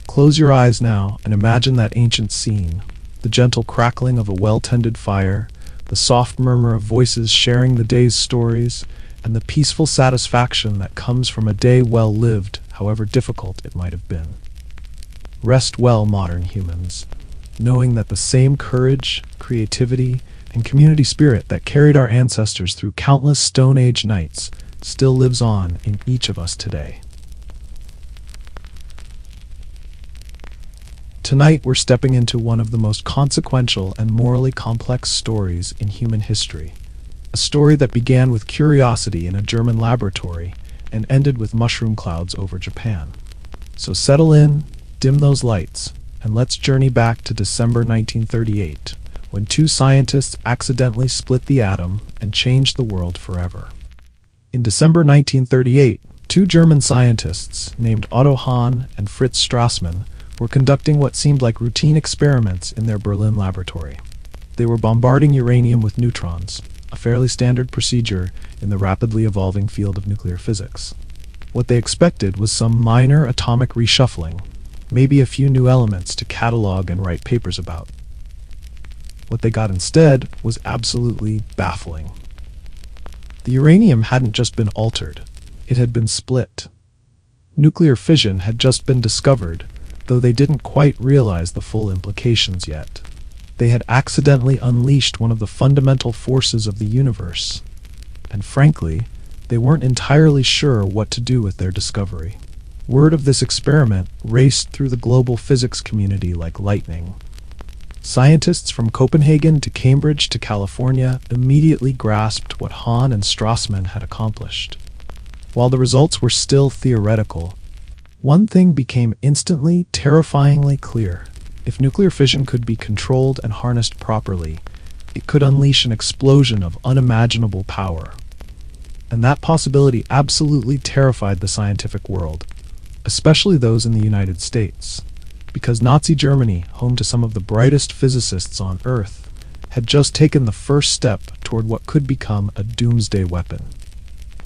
Close your eyes now and imagine that ancient scene, the gentle crackling of a well-tended fire, the soft murmur of voices sharing the day's stories, and the peaceful satisfaction that comes from a day well lived, however difficult it might have been. Rest well, modern humans, knowing that the same courage, creativity, and community spirit that carried our ancestors through countless Stone Age nights still lives on in each of us today. Tonight, we're stepping into one of the most consequential and morally complex stories in human history. A story that began with curiosity in a German laboratory and ended with mushroom clouds over Japan. So settle in, dim those lights, and let's journey back to December 1938, when two scientists accidentally split the atom and changed the world forever. In December 1938, two German scientists named Otto Hahn and Fritz Strassmann were conducting what seemed like routine experiments in their Berlin laboratory. They were bombarding uranium with neutrons, a fairly standard procedure in the rapidly evolving field of nuclear physics. What they expected was some minor atomic reshuffling, maybe a few new elements to catalog and write papers about. What they got instead was absolutely baffling. The uranium hadn't just been altered, it had been split. Nuclear fission had just been discovered, though they didn't quite realize the full implications yet. They had accidentally unleashed one of the fundamental forces of the universe, and frankly, they weren't entirely sure what to do with their discovery. Word of this experiment raced through the global physics community like lightning. Scientists from Copenhagen to Cambridge to California immediately grasped what Hahn and Strassmann had accomplished. While the results were still theoretical, one thing became instantly, terrifyingly clear. If nuclear fission could be controlled and harnessed properly, it could unleash an explosion of unimaginable power. And that possibility absolutely terrified the scientific world, especially those in the United States, because Nazi Germany, home to some of the brightest physicists on Earth, had just taken the first step toward what could become a doomsday weapon.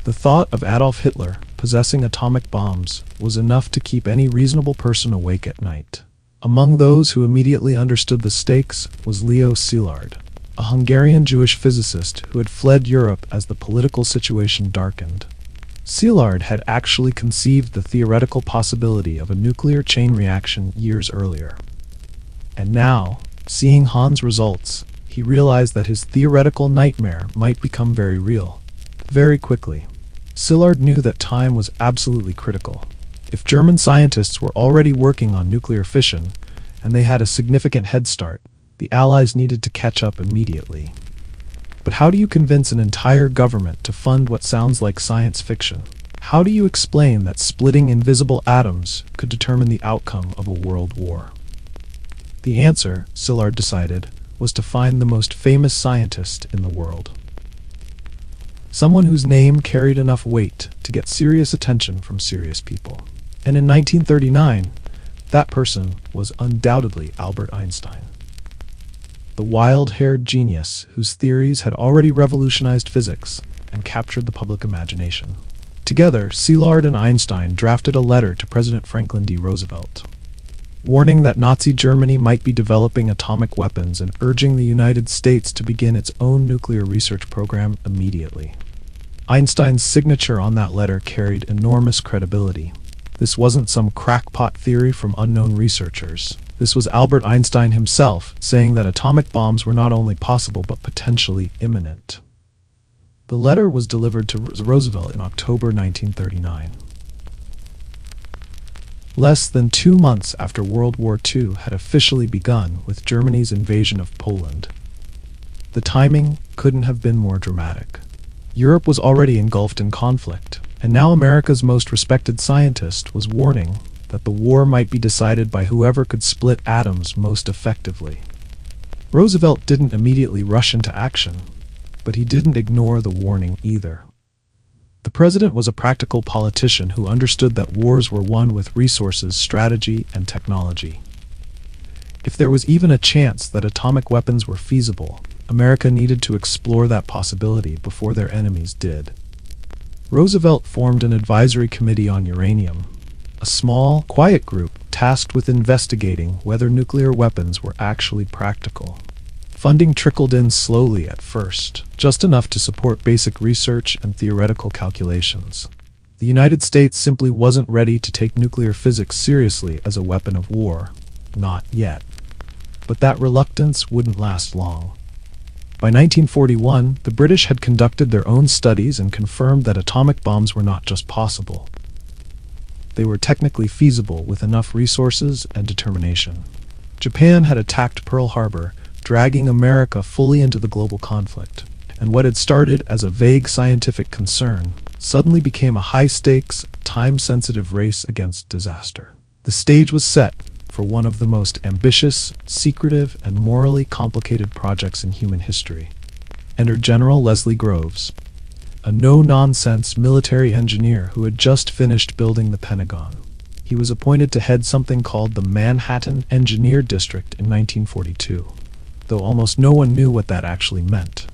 The thought of Adolf Hitler possessing atomic bombs was enough to keep any reasonable person awake at night. Among those who immediately understood the stakes was Leo Szilard, a Hungarian Jewish physicist who had fled Europe as the political situation darkened. Szilard had actually conceived the theoretical possibility of a nuclear chain reaction years earlier. And now, seeing Hahn's results, he realized that his theoretical nightmare might become very real. Very quickly. Szilard knew that time was absolutely critical. If German scientists were already working on nuclear fission, and they had a significant head start, the Allies needed to catch up immediately. But how do you convince an entire government to fund what sounds like science fiction? How do you explain that splitting invisible atoms could determine the outcome of a world war? The answer, Szilard decided, was to find the most famous scientist in the world. Someone whose name carried enough weight to get serious attention from serious people. And in 1939, that person was undoubtedly Albert Einstein. The wild-haired genius whose theories had already revolutionized physics and captured the public imagination. Together, Szilard and Einstein drafted a letter to President Franklin D. Roosevelt, warning that Nazi Germany might be developing atomic weapons and urging the United States to begin its own nuclear research program immediately. Einstein's signature on that letter carried enormous credibility. This wasn't some crackpot theory from unknown researchers. This was Albert Einstein himself saying that atomic bombs were not only possible but potentially imminent. The letter was delivered to Roosevelt in October 1939. Less than 2 months after World War II had officially begun with Germany's invasion of Poland. The timing couldn't have been more dramatic. Europe was already engulfed in conflict, and now America's most respected scientist was warning that the war might be decided by whoever could split atoms most effectively. Roosevelt didn't immediately rush into action, but he didn't ignore the warning either. The president was a practical politician who understood that wars were won with resources, strategy, and technology. If there was even a chance that atomic weapons were feasible, America needed to explore that possibility before their enemies did. Roosevelt formed an advisory committee on uranium, a small, quiet group tasked with investigating whether nuclear weapons were actually practical. Funding trickled in slowly at first, just enough to support basic research and theoretical calculations. The United States simply wasn't ready to take nuclear physics seriously as a weapon of war. Not yet. But that reluctance wouldn't last long. By 1941, the British had conducted their own studies and confirmed that atomic bombs were not just possible. They were technically feasible with enough resources and determination. Japan had attacked Pearl Harbor, dragging America fully into the global conflict, and what had started as a vague scientific concern suddenly became a high-stakes, time-sensitive race against disaster. The stage was set for one of the most ambitious, secretive, and morally complicated projects in human history. Enter General Leslie Groves, a no-nonsense military engineer who had just finished building the Pentagon. He was appointed to head something called the Manhattan Engineer District in 1942, though almost no one knew what that actually meant.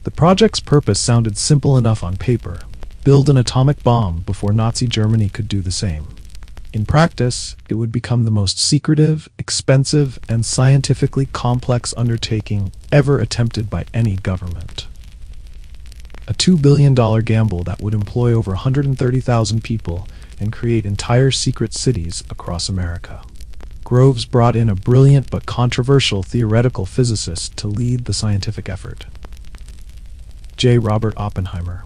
The project's purpose sounded simple enough on paper: build an atomic bomb before Nazi Germany could do the same. In practice, it would become the most secretive, expensive, and scientifically complex undertaking ever attempted by any government. A $2 billion gamble that would employ over 130,000 people and create entire secret cities across America. Groves brought in a brilliant but controversial theoretical physicist to lead the scientific effort. J. Robert Oppenheimer.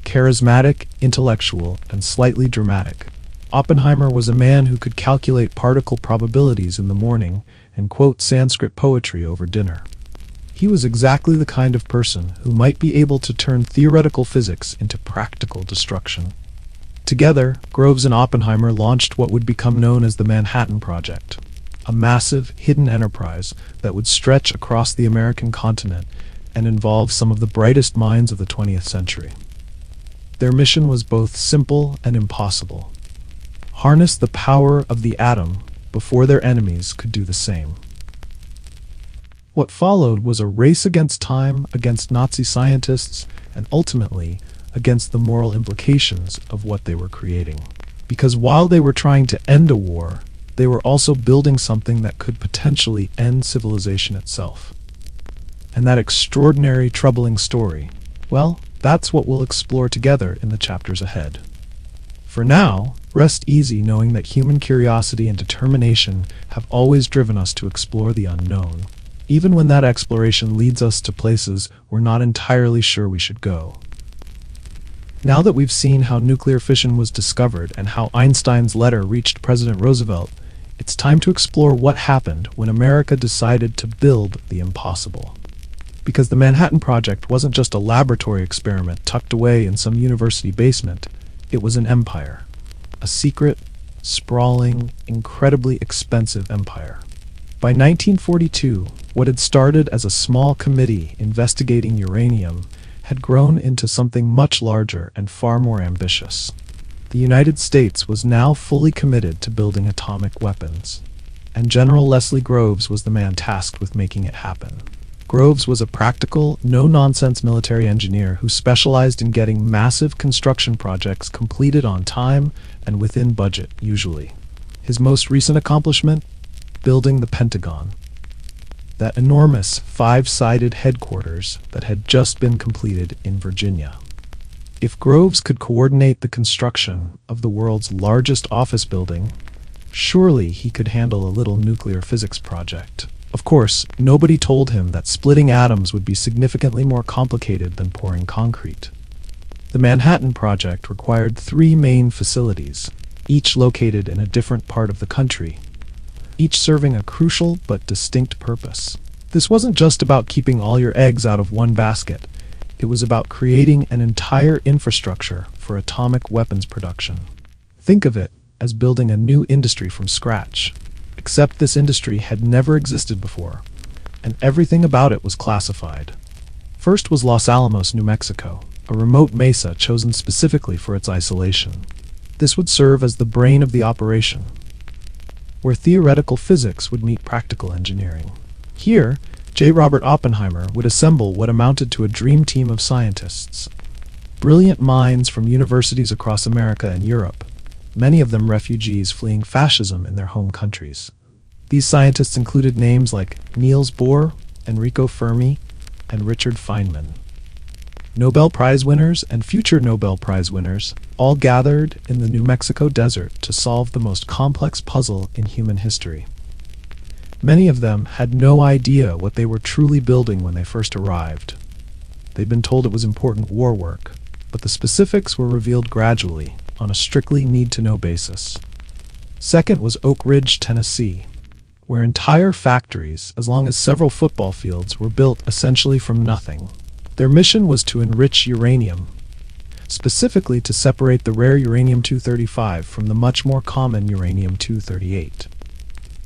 Charismatic, intellectual, and slightly dramatic, Oppenheimer was a man who could calculate particle probabilities in the morning and quote Sanskrit poetry over dinner. He was exactly the kind of person who might be able to turn theoretical physics into practical destruction. Together, Groves and Oppenheimer launched what would become known as the Manhattan Project, a massive, hidden enterprise that would stretch across the American continent and involve some of the brightest minds of the 20th century. Their mission was both simple and impossible: harness the power of the atom before their enemies could do the same. What followed was a race against time, against Nazi scientists, and ultimately against the moral implications of what they were creating. Because while they were trying to end a war, they were also building something that could potentially end civilization itself. And that extraordinary, troubling story, well, that's what we'll explore together in the chapters ahead. For now, rest easy knowing that human curiosity and determination have always driven us to explore the unknown, even when that exploration leads us to places we're not entirely sure we should go. Now that we've seen how nuclear fission was discovered and how Einstein's letter reached President Roosevelt, it's time to explore what happened when America decided to build the impossible. Because the Manhattan Project wasn't just a laboratory experiment tucked away in some university basement, it was an empire. A secret, sprawling, incredibly expensive empire. By 1942, what had started as a small committee investigating uranium had grown into something much larger and far more ambitious. The United States was now fully committed to building atomic weapons, and General Leslie Groves was the man tasked with making it happen. Groves was a practical, no-nonsense military engineer who specialized in getting massive construction projects completed on time and within budget, usually. His most recent accomplishment? Building the Pentagon. That enormous, five-sided headquarters that had just been completed in Virginia. If Groves could coordinate the construction of the world's largest office building, surely he could handle a little nuclear physics project. Of course, nobody told him that splitting atoms would be significantly more complicated than pouring concrete. The Manhattan Project required 3 main facilities, each located in a different part of the country, each serving a crucial but distinct purpose. This wasn't just about keeping all your eggs out of one basket. It was about creating an entire infrastructure for atomic weapons production. Think of it as building a new industry from scratch. Except this industry had never existed before, and everything about it was classified. First was Los Alamos, New Mexico, a remote mesa chosen specifically for its isolation. This would serve as the brain of the operation. where theoretical physics would meet practical engineering. Here, J. Robert Oppenheimer would assemble what amounted to a dream team of scientists. Brilliant minds from universities across America and Europe, many of them refugees fleeing fascism in their home countries. These scientists included names like Niels Bohr, Enrico Fermi, and Richard Feynman. Nobel Prize winners and future Nobel Prize winners all gathered in the New Mexico desert to solve the most complex puzzle in human history. Many of them had no idea what they were truly building when they first arrived. They'd been told it was important war work, but the specifics were revealed gradually on a strictly need-to-know basis. Second was Oak Ridge, Tennessee, where entire factories, as long as several football fields, were built essentially from nothing. Their mission was to enrich uranium, specifically to separate the rare uranium-235 from the much more common uranium-238.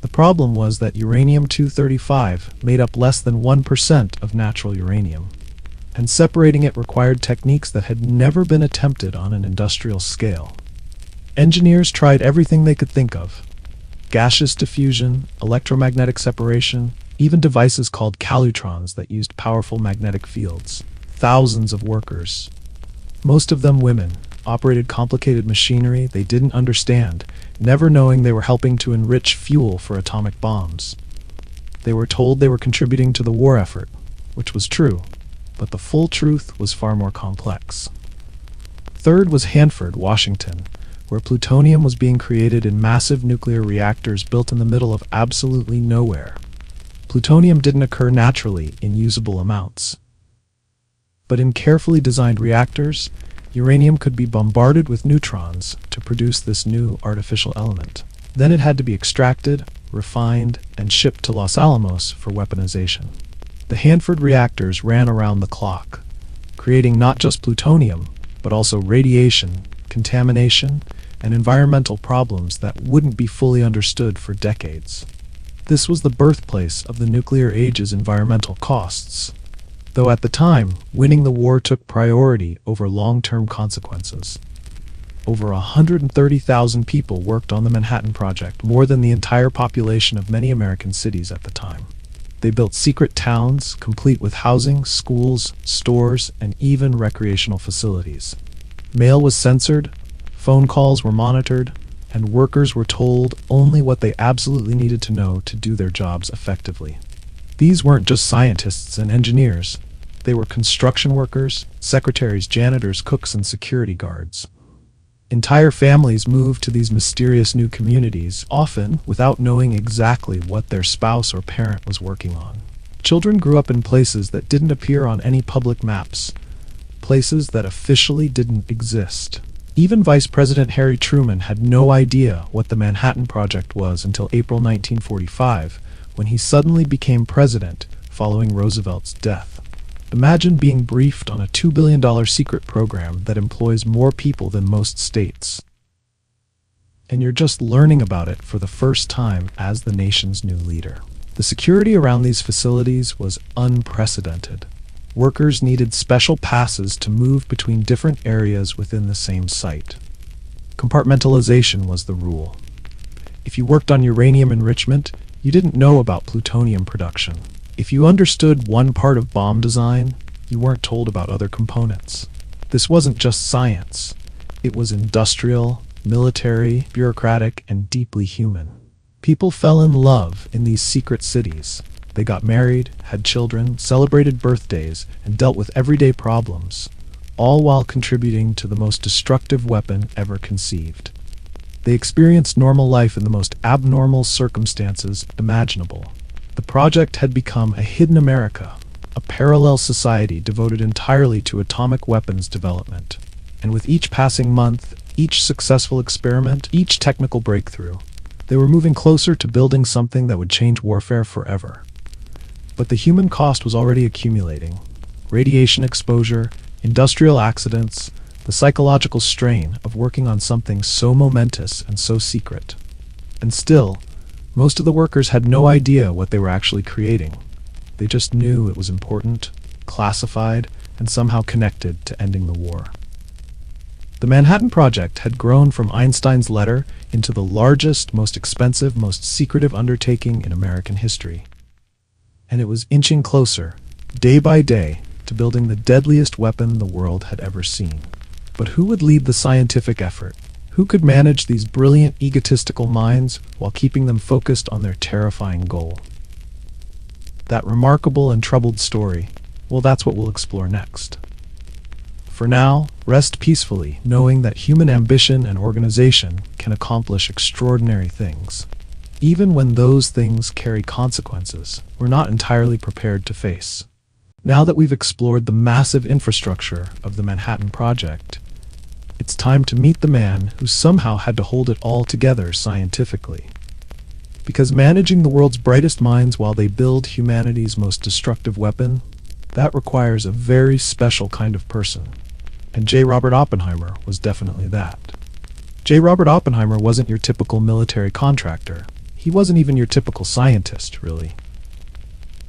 The problem was that uranium-235 made up less than 1% of natural uranium, and separating it required techniques that had never been attempted on an industrial scale. Engineers tried everything they could think of: gaseous diffusion, electromagnetic separation, even devices called calutrons that used powerful magnetic fields. Thousands of workers, most of them women, operated complicated machinery they didn't understand, never knowing they were helping to enrich fuel for atomic bombs. They were told they were contributing to the war effort, which was true, but the full truth was far more complex. Third was Hanford, Washington, where plutonium was being created in massive nuclear reactors built in the middle of absolutely nowhere. Plutonium didn't occur naturally in usable amounts. But in carefully designed reactors, uranium could be bombarded with neutrons to produce this new artificial element. Then it had to be extracted, refined, and shipped to Los Alamos for weaponization. The Hanford reactors ran around the clock, creating not just plutonium, but also radiation, contamination, and environmental problems that wouldn't be fully understood for decades. This was the birthplace of the nuclear age's environmental costs, though at the time, winning the war took priority over long-term consequences. Over 130,000 people worked on the Manhattan Project, more than the entire population of many American cities at the time. They built secret towns, complete with housing, schools, stores, and even recreational facilities. Mail was censored, phone calls were monitored, and workers were told only what they absolutely needed to know to do their jobs effectively. These weren't just scientists and engineers. They were construction workers, secretaries, janitors, cooks, and security guards. Entire families moved to these mysterious new communities, often without knowing exactly what their spouse or parent was working on. Children grew up in places that didn't appear on any public maps, places that officially didn't exist. Even Vice President Harry Truman had no idea what the Manhattan Project was until April 1945, when he suddenly became president following Roosevelt's death. Imagine being briefed on a $2 billion secret program that employs more people than most states. And you're just learning about it for the first time as the nation's new leader. The security around these facilities was unprecedented. Workers needed special passes to move between different areas within the same site. Compartmentalization was the rule. If you worked on uranium enrichment, you didn't know about plutonium production. If you understood one part of bomb design, you weren't told about other components. This wasn't just science. It was industrial, military, bureaucratic, and deeply human. People fell in love in these secret cities. They got married, had children, celebrated birthdays, and dealt with everyday problems, all while contributing to the most destructive weapon ever conceived. They experienced normal life in the most abnormal circumstances imaginable. The project had become a hidden America, a parallel society devoted entirely to atomic weapons development. And with each passing month, each successful experiment, each technical breakthrough, they were moving closer to building something that would change warfare forever. But the human cost was already accumulating. Radiation exposure, industrial accidents, the psychological strain of working on something so momentous and so secret. And still, most of the workers had no idea what they were actually creating. They just knew it was important, classified, and somehow connected to ending the war. The Manhattan Project had grown from Einstein's letter into the largest, most expensive, most secretive undertaking in American history. And it was inching closer, day by day, to building the deadliest weapon the world had ever seen. But who would lead the scientific effort? Who could manage these brilliant, egotistical minds while keeping them focused on their terrifying goal? That remarkable and troubled story, well, that's what we'll explore next. For now, rest peacefully, knowing that human ambition and organization can accomplish extraordinary things, even when those things carry consequences we're not entirely prepared to face. Now that we've explored the massive infrastructure of the Manhattan Project, it's time to meet the man who somehow had to hold it all together scientifically. Because managing the world's brightest minds while they build humanity's most destructive weapon, that requires a very special kind of person. And J. Robert Oppenheimer was definitely that. J. Robert Oppenheimer wasn't your typical military contractor. He wasn't even your typical scientist, really.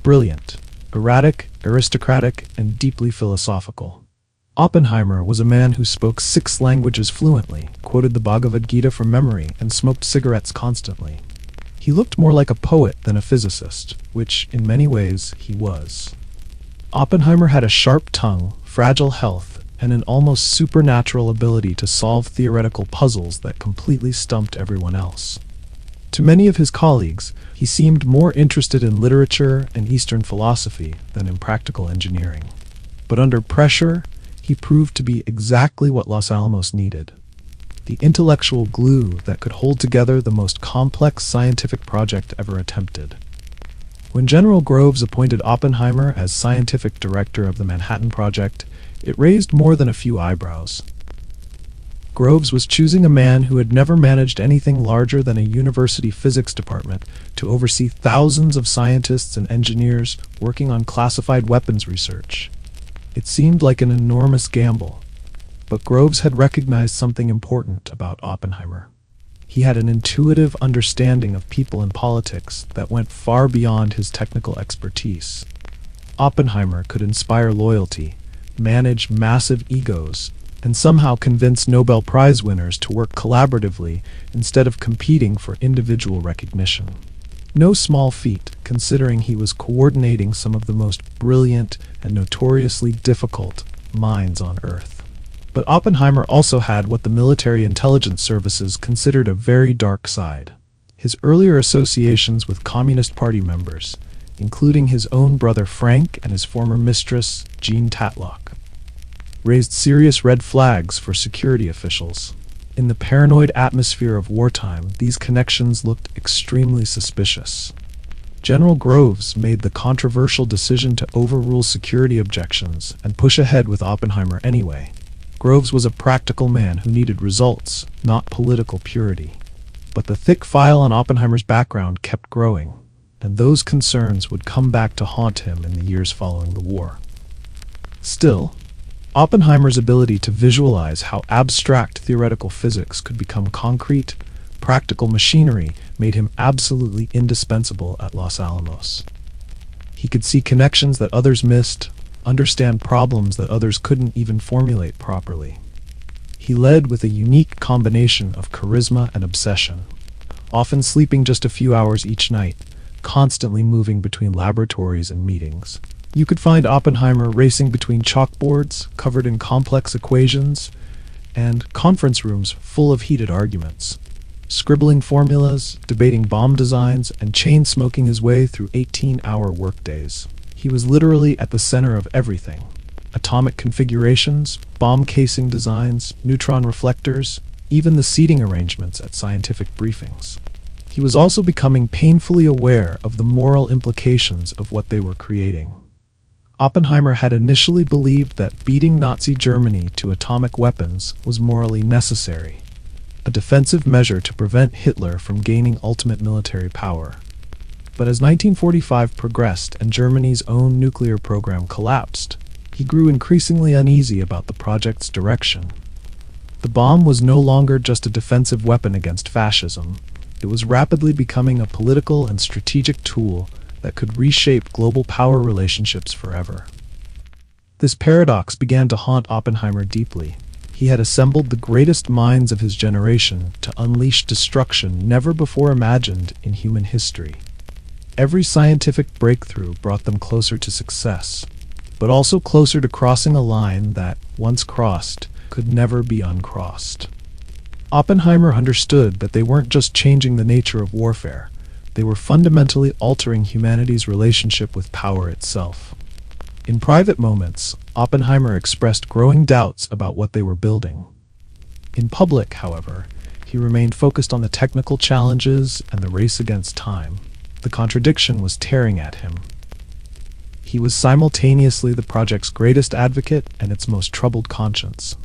Brilliant, erratic, aristocratic, and deeply philosophical. Oppenheimer was a man who spoke 6 languages fluently, quoted the Bhagavad Gita from memory, and smoked cigarettes constantly. He looked more like a poet than a physicist, which, in many ways, he was. Oppenheimer had a sharp tongue, fragile health, and an almost supernatural ability to solve theoretical puzzles that completely stumped everyone else. To many of his colleagues, he seemed more interested in literature and Eastern philosophy than in practical engineering. But under pressure, he proved to be exactly what Los Alamos needed: the intellectual glue that could hold together the most complex scientific project ever attempted. When General Groves appointed Oppenheimer as scientific director of the Manhattan Project, it raised more than a few eyebrows. Groves was choosing a man who had never managed anything larger than a university physics department to oversee thousands of scientists and engineers working on classified weapons research. It seemed like an enormous gamble, but Groves had recognized something important about Oppenheimer. He had an intuitive understanding of people and politics that went far beyond his technical expertise. Oppenheimer could inspire loyalty, manage massive egos, and somehow convince Nobel Prize winners to work collaboratively instead of competing for individual recognition. No small feat, considering he was coordinating some of the most brilliant and notoriously difficult minds on Earth. But Oppenheimer also had what the military intelligence services considered a very dark side: his earlier associations with Communist Party members, including his own brother Frank and his former mistress, Jean Tatlock, raised serious red flags for security officials. In the paranoid atmosphere of wartime, these connections looked extremely suspicious. General Groves made the controversial decision to overrule security objections and push ahead with Oppenheimer anyway. Groves was a practical man who needed results, not political purity. But the thick file on Oppenheimer's background kept growing, and those concerns would come back to haunt him in the years following the war. Still, Oppenheimer's ability to visualize how abstract theoretical physics could become concrete, practical machinery made him absolutely indispensable at Los Alamos. He could see connections that others missed, understand problems that others couldn't even formulate properly. He led with a unique combination of charisma and obsession, often sleeping just a few hours each night, constantly moving between laboratories and meetings. You could find Oppenheimer racing between chalkboards covered in complex equations and conference rooms full of heated arguments, scribbling formulas, debating bomb designs, and chain-smoking his way through 18-hour workdays. He was literally at the center of everything: atomic configurations, bomb casing designs, neutron reflectors, even the seating arrangements at scientific briefings. He was also becoming painfully aware of the moral implications of what they were creating. Oppenheimer had initially believed that beating Nazi Germany to atomic weapons was morally necessary, a defensive measure to prevent Hitler from gaining ultimate military power. But as 1945 progressed and Germany's own nuclear program collapsed, he grew increasingly uneasy about the project's direction. The bomb was no longer just a defensive weapon against fascism. It was rapidly becoming a political and strategic tool that could reshape global power relationships forever. This paradox began to haunt Oppenheimer deeply. He had assembled the greatest minds of his generation to unleash destruction never before imagined in human history. Every scientific breakthrough brought them closer to success, but also closer to crossing a line that, once crossed, could never be uncrossed. Oppenheimer understood that they weren't just changing the nature of warfare, they were fundamentally altering humanity's relationship with power itself. In private moments, Oppenheimer expressed growing doubts about what they were building. In public, however, he remained focused on the technical challenges and the race against time. The contradiction was tearing at him. He was simultaneously the project's greatest advocate and its most troubled conscience.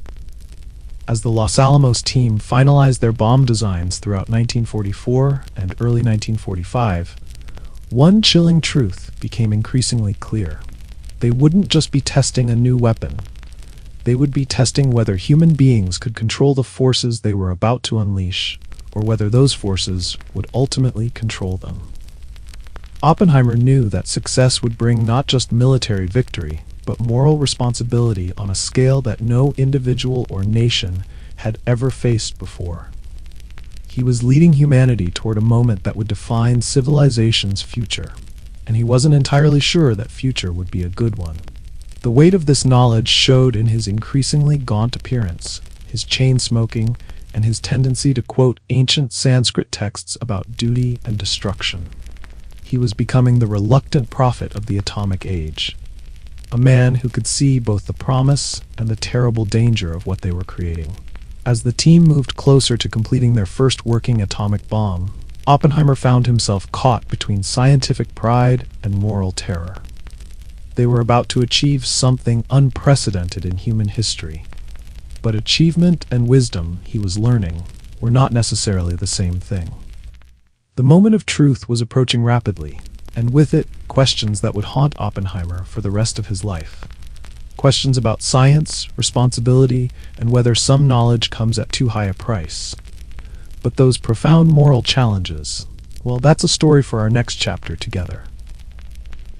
As the Los Alamos team finalized their bomb designs throughout 1944 and early 1945, one chilling truth became increasingly clear. They wouldn't just be testing a new weapon. They would be testing whether human beings could control the forces they were about to unleash, or whether those forces would ultimately control them. Oppenheimer knew that success would bring not just military victory, but moral responsibility on a scale that no individual or nation had ever faced before. He was leading humanity toward a moment that would define civilization's future, and he wasn't entirely sure that future would be a good one. The weight of this knowledge showed in his increasingly gaunt appearance, his chain smoking, and his tendency to quote ancient Sanskrit texts about duty and destruction. He was becoming the reluctant prophet of the atomic age, a man who could see both the promise and the terrible danger of what they were creating. As the team moved closer to completing their first working atomic bomb, Oppenheimer found himself caught between scientific pride and moral terror. They were about to achieve something unprecedented in human history. But achievement and wisdom, he was learning, were not necessarily the same thing. The moment of truth was approaching rapidly, and with it, questions that would haunt Oppenheimer for the rest of his life. Questions about science, responsibility, and whether some knowledge comes at too high a price. But those profound moral challenges, well, that's a story for our next chapter together.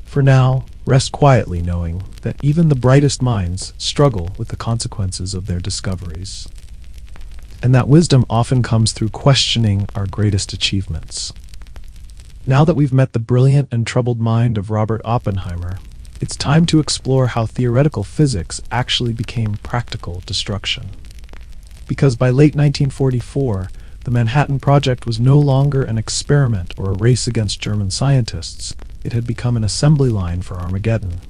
For now, rest quietly knowing that even the brightest minds struggle with the consequences of their discoveries. And that wisdom often comes through questioning our greatest achievements. Now that we've met the brilliant and troubled mind of Robert Oppenheimer, it's time to explore how theoretical physics actually became practical destruction. Because by late 1944, the Manhattan Project was no longer an experiment or a race against German scientists. It had become an assembly line for Armageddon.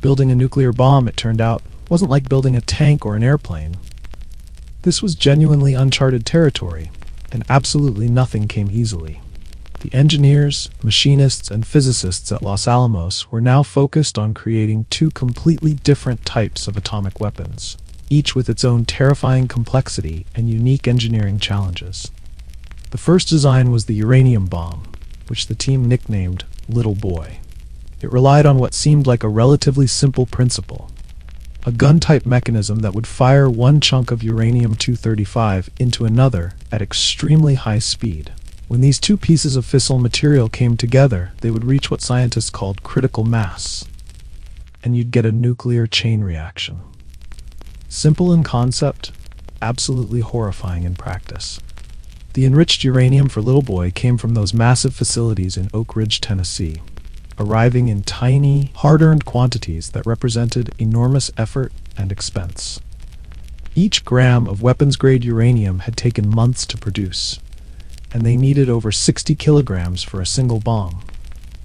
Building a nuclear bomb, it turned out, wasn't like building a tank or an airplane. This was genuinely uncharted territory, and absolutely nothing came easily. The engineers, machinists, and physicists at Los Alamos were now focused on creating two completely different types of atomic weapons, each with its own terrifying complexity and unique engineering challenges. The first design was the uranium bomb, which the team nicknamed Little Boy. It relied on what seemed like a relatively simple principle: a gun-type mechanism that would fire one chunk of uranium-235 into another at extremely high speed. When these two pieces of fissile material came together, they would reach what scientists called critical mass, and you'd get a nuclear chain reaction. Simple in concept, absolutely horrifying in practice. The enriched uranium for Little Boy came from those massive facilities in Oak Ridge, Tennessee, arriving in tiny, hard-earned quantities that represented enormous effort and expense. Each gram of weapons-grade uranium had taken months to produce, and they needed over 60 kilograms for a single bomb.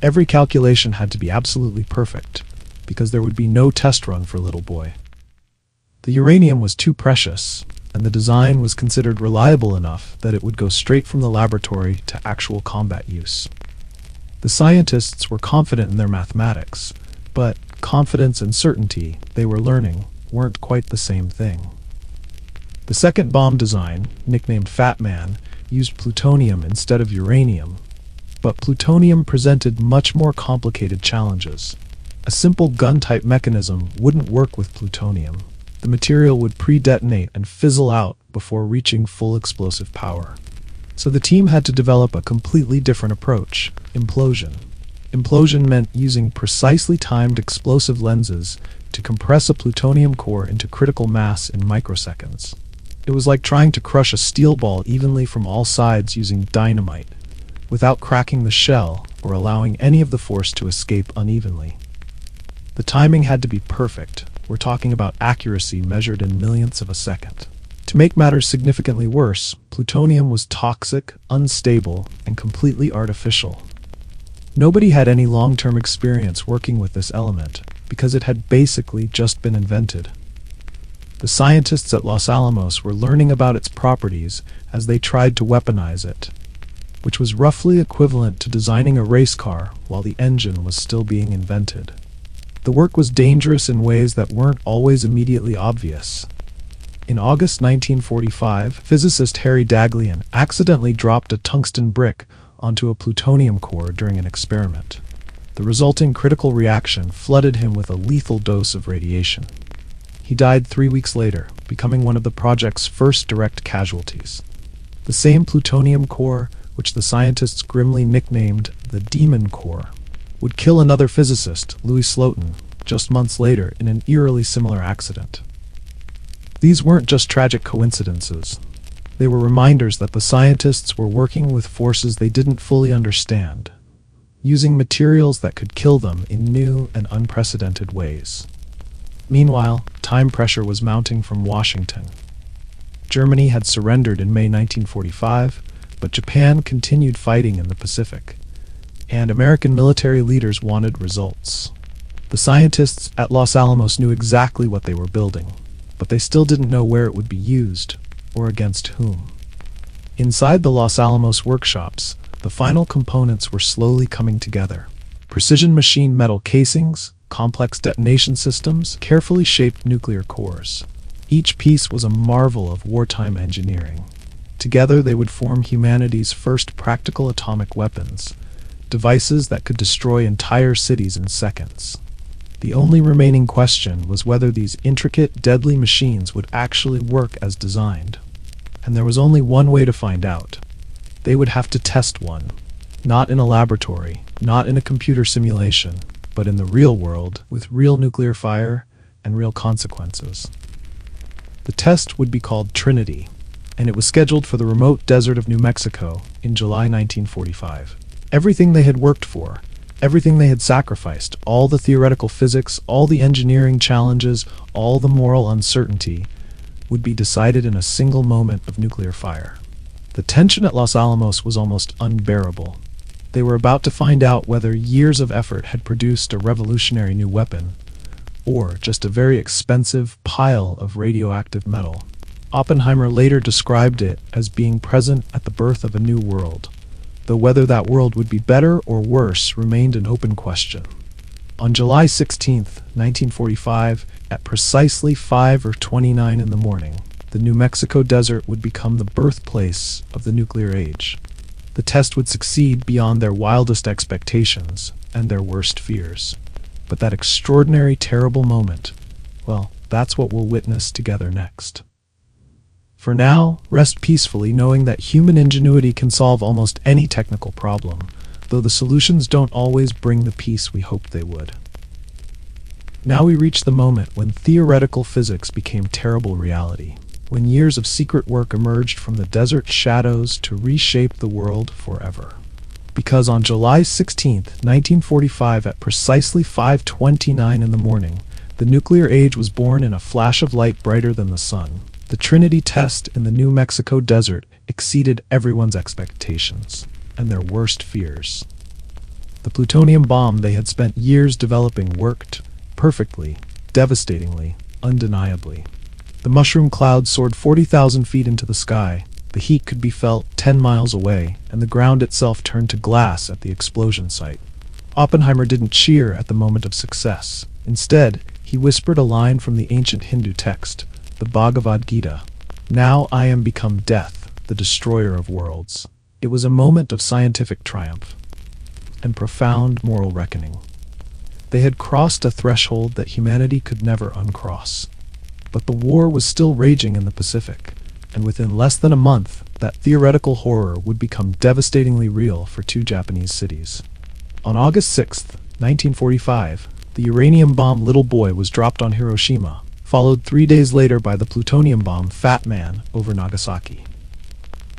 Every calculation had to be absolutely perfect, because there would be no test run for Little Boy. The uranium was too precious, and the design was considered reliable enough that it would go straight from the laboratory to actual combat use. The scientists were confident in their mathematics, but confidence and certainty, they were learning, weren't quite the same thing. The second bomb design, nicknamed Fat Man, used plutonium instead of uranium, but plutonium presented much more complicated challenges. A simple gun-type mechanism wouldn't work with plutonium. The material would pre-detonate and fizzle out before reaching full explosive power. So the team had to develop a completely different approach: implosion. Implosion meant using precisely timed explosive lenses to compress a plutonium core into critical mass in microseconds. It was like trying to crush a steel ball evenly from all sides using dynamite, without cracking the shell or allowing any of the force to escape unevenly. The timing had to be perfect. We're talking about accuracy measured in millionths of a second. To make matters significantly worse, plutonium was toxic, unstable, and completely artificial. Nobody had any long-term experience working with this element, because it had basically just been invented. The scientists at Los Alamos were learning about its properties as they tried to weaponize it, which was roughly equivalent to designing a race car while the engine was still being invented. The work was dangerous in ways that weren't always immediately obvious. In August 1945, physicist Harry Daghlian accidentally dropped a tungsten brick onto a plutonium core during an experiment. The resulting critical reaction flooded him with a lethal dose of radiation. He died 3 weeks later, becoming one of the project's first direct casualties. The same plutonium core, which the scientists grimly nicknamed the Demon Core, would kill another physicist, Louis Slotin, just months later in an eerily similar accident. These weren't just tragic coincidences. They were reminders that the scientists were working with forces they didn't fully understand, using materials that could kill them in new and unprecedented ways. Meanwhile, time pressure was mounting from Washington. Germany had surrendered in May 1945, but Japan continued fighting in the Pacific, and American military leaders wanted results. The scientists at Los Alamos knew exactly what they were building, but they still didn't know where it would be used, or against whom. Inside the Los Alamos workshops, the final components were slowly coming together. Precision machined metal casings, complex detonation systems, carefully shaped nuclear cores. Each piece was a marvel of wartime engineering. Together they would form humanity's first practical atomic weapons, devices that could destroy entire cities in seconds. The only remaining question was whether these intricate, deadly machines would actually work as designed. And there was only one way to find out. They would have to test one. Not in a laboratory, not in a computer simulation, but in the real world, with real nuclear fire and real consequences. The test would be called Trinity, and it was scheduled for the remote desert of New Mexico in July 1945. Everything they had worked for, everything they had sacrificed, all the theoretical physics, all the engineering challenges, all the moral uncertainty, would be decided in a single moment of nuclear fire. The tension at Los Alamos was almost unbearable. They were about to find out whether years of effort had produced a revolutionary new weapon, or just a very expensive pile of radioactive metal. Oppenheimer later described it as being present at the birth of a new world, though whether that world would be better or worse remained an open question. On July 16, 1945, at precisely 5:29 in the morning, the New Mexico desert would become the birthplace of the nuclear age. The test would succeed beyond their wildest expectations and their worst fears. But that extraordinary, terrible moment, well, that's what we'll witness together next. For now, rest peacefully knowing that human ingenuity can solve almost any technical problem, though the solutions don't always bring the peace we hoped they would. Now we reach the moment when theoretical physics became terrible reality, when years of secret work emerged from the desert shadows to reshape the world forever. Because on July 16, 1945, at precisely 5:29 in the morning, the nuclear age was born in a flash of light brighter than the sun. The Trinity test in the New Mexico desert exceeded everyone's expectations and their worst fears. The plutonium bomb they had spent years developing worked perfectly, devastatingly, undeniably. The mushroom cloud soared 40,000 feet into the sky. The heat could be felt 10 miles away, and the ground itself turned to glass at the explosion site. Oppenheimer didn't cheer at the moment of success. Instead, he whispered a line from the ancient Hindu text, the Bhagavad Gita. "Now I am become death, the destroyer of worlds." It was a moment of scientific triumph and profound moral reckoning. They had crossed a threshold that humanity could never uncross. But the war was still raging in the Pacific, and within less than a month, that theoretical horror would become devastatingly real for two Japanese cities. On August 6th, 1945, the uranium bomb Little Boy was dropped on Hiroshima, followed 3 days later by the plutonium bomb Fat Man over Nagasaki.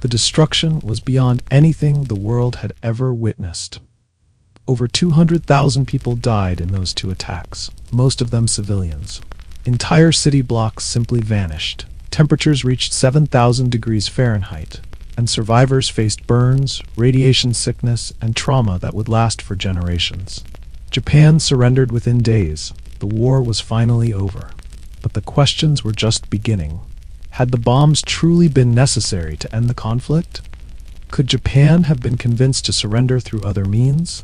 The destruction was beyond anything the world had ever witnessed. Over 200,000 people died in those two attacks, most of them civilians. Entire city blocks simply vanished. Temperatures reached 7,000 degrees Fahrenheit, and survivors faced burns, radiation sickness, and trauma that would last for generations. Japan surrendered within days. The war was finally over. But the questions were just beginning. Had the bombs truly been necessary to end the conflict? Could Japan have been convinced to surrender through other means?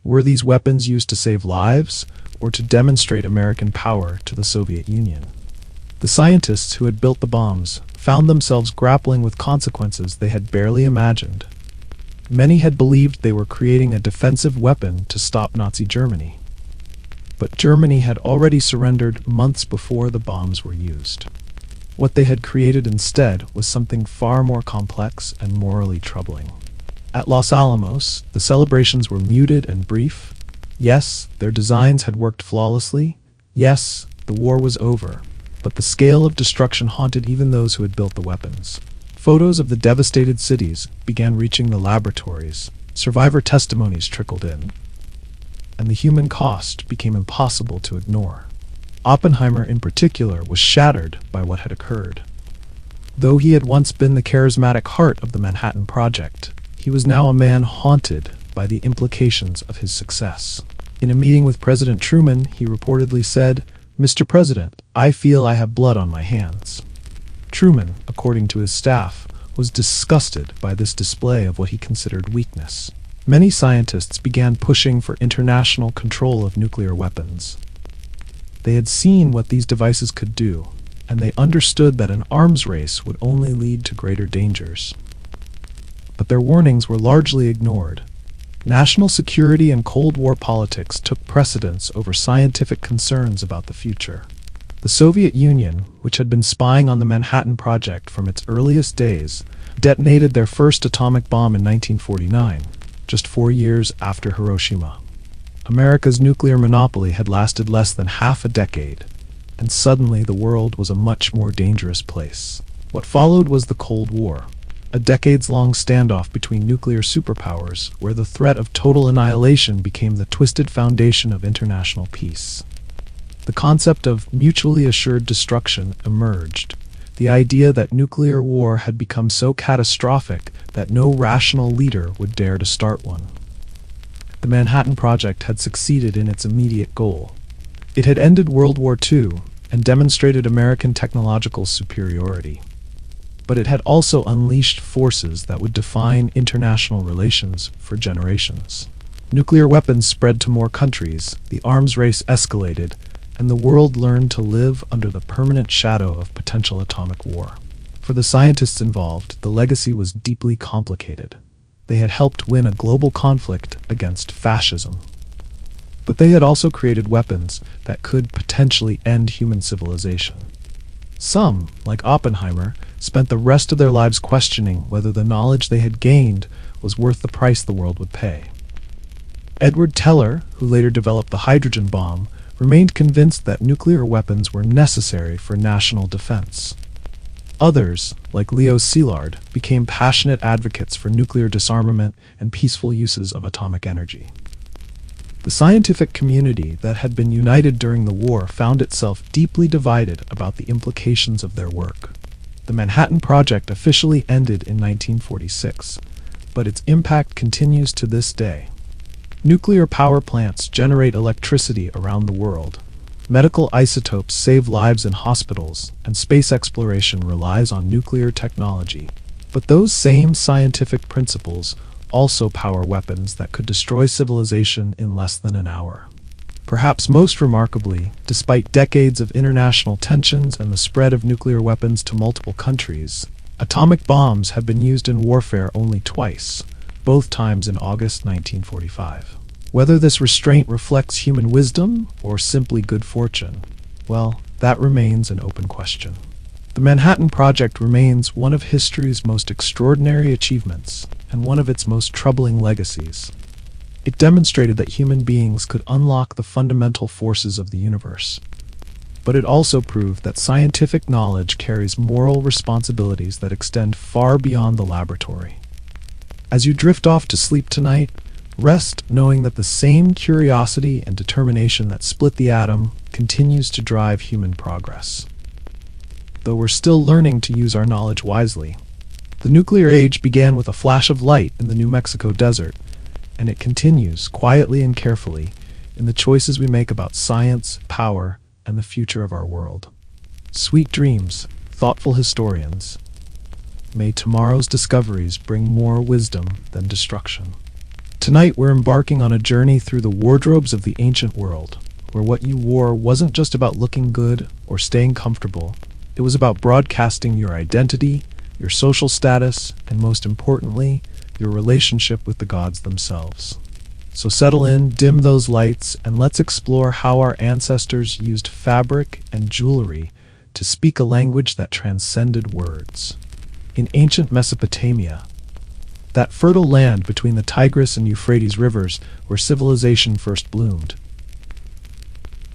Were these weapons used to save lives, or to demonstrate American power to the Soviet Union? The scientists who had built the bombs found themselves grappling with consequences they had barely imagined. Many had believed they were creating a defensive weapon to stop Nazi Germany. But Germany had already surrendered months before the bombs were used. What they had created instead was something far more complex and morally troubling. At Los Alamos, the celebrations were muted and brief. Yes, their designs had worked flawlessly. Yes, the war was over. But the scale of destruction haunted even those who had built the weapons. Photos of the devastated cities began reaching the laboratories. Survivor testimonies trickled in. And the human cost became impossible to ignore. Oppenheimer, in particular, was shattered by what had occurred. Though he had once been the charismatic heart of the Manhattan Project, he was now a man haunted by the implications of his success. In a meeting with President Truman, he reportedly said, "Mr. President, I feel I have blood on my hands." Truman, according to his staff, was disgusted by this display of what he considered weakness. Many scientists began pushing for international control of nuclear weapons. They had seen what these devices could do, and they understood that an arms race would only lead to greater dangers. But their warnings were largely ignored. National security and Cold War politics took precedence over scientific concerns about the future. The Soviet Union, which had been spying on the Manhattan Project from its earliest days, detonated their first atomic bomb in 1949, just 4 years after Hiroshima. America's nuclear monopoly had lasted less than half a decade, and suddenly the world was a much more dangerous place. What followed was the Cold War, a decades-long standoff between nuclear superpowers where the threat of total annihilation became the twisted foundation of international peace. The concept of mutually assured destruction emerged, the idea that nuclear war had become so catastrophic that no rational leader would dare to start one. The Manhattan Project had succeeded in its immediate goal. It had ended World War II and demonstrated American technological superiority. But it had also unleashed forces that would define international relations for generations. Nuclear weapons spread to more countries, the arms race escalated, and the world learned to live under the permanent shadow of potential atomic war. For the scientists involved, the legacy was deeply complicated. They had helped win a global conflict against fascism. But they had also created weapons that could potentially end human civilization. Some, like Oppenheimer, spent the rest of their lives questioning whether the knowledge they had gained was worth the price the world would pay. Edward Teller, who later developed the hydrogen bomb, remained convinced that nuclear weapons were necessary for national defense. Others, like Leo Szilard, became passionate advocates for nuclear disarmament and peaceful uses of atomic energy. The scientific community that had been united during the war found itself deeply divided about the implications of their work. The Manhattan Project officially ended in 1946, but its impact continues to this day. Nuclear power plants generate electricity around the world. Medical isotopes save lives in hospitals, and space exploration relies on nuclear technology. But those same scientific principles also power weapons that could destroy civilization in less than an hour. Perhaps most remarkably, despite decades of international tensions and the spread of nuclear weapons to multiple countries, atomic bombs have been used in warfare only twice, both times in August 1945. Whether this restraint reflects human wisdom or simply good fortune, well, that remains an open question. The Manhattan Project remains one of history's most extraordinary achievements and one of its most troubling legacies. It demonstrated that human beings could unlock the fundamental forces of the universe. But it also proved that scientific knowledge carries moral responsibilities that extend far beyond the laboratory. As you drift off to sleep tonight, rest knowing that the same curiosity and determination that split the atom continues to drive human progress. Though we're still learning to use our knowledge wisely. The nuclear age began with a flash of light in the New Mexico desert, and it continues quietly and carefully in the choices we make about science, power, and the future of our world. Sweet dreams, thoughtful historians. May tomorrow's discoveries bring more wisdom than destruction. Tonight we're embarking on a journey through the wardrobes of the ancient world, where what you wore wasn't just about looking good or staying comfortable. It was about broadcasting your identity, your social status, and most importantly, your relationship with the gods themselves. So settle in, dim those lights, and let's explore how our ancestors used fabric and jewelry to speak a language that transcended words. In ancient Mesopotamia, that fertile land between the Tigris and Euphrates rivers where civilization first bloomed,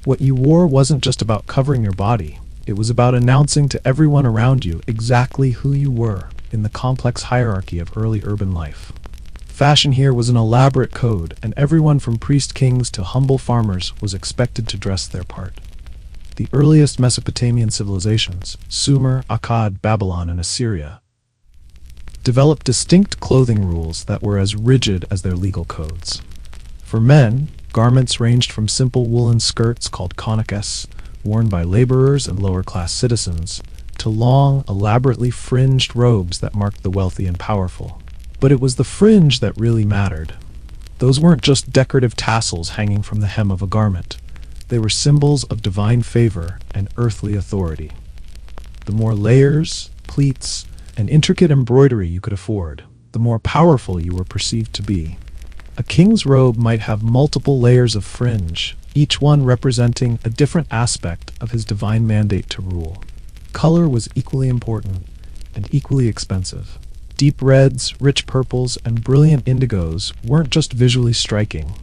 what you wore wasn't just about covering your body. It was about announcing to everyone around you exactly who you were in the complex hierarchy of early urban life. Fashion here was an elaborate code, and everyone from priest kings to humble farmers was expected to dress their part. The earliest Mesopotamian civilizations, Sumer, Akkad, Babylon, and Assyria, developed distinct clothing rules that were as rigid as their legal codes. For men, garments ranged from simple woolen skirts called konikes, worn by laborers and lower-class citizens, to long, elaborately fringed robes that marked the wealthy and powerful. But it was the fringe that really mattered. Those weren't just decorative tassels hanging from the hem of a garment. They were symbols of divine favor and earthly authority. The more layers, pleats, and intricate embroidery you could afford, the more powerful you were perceived to be. A king's robe might have multiple layers of fringe, each one representing a different aspect of his divine mandate to rule. Color was equally important and equally expensive. Deep reds, rich purples, and brilliant indigos weren't just visually striking.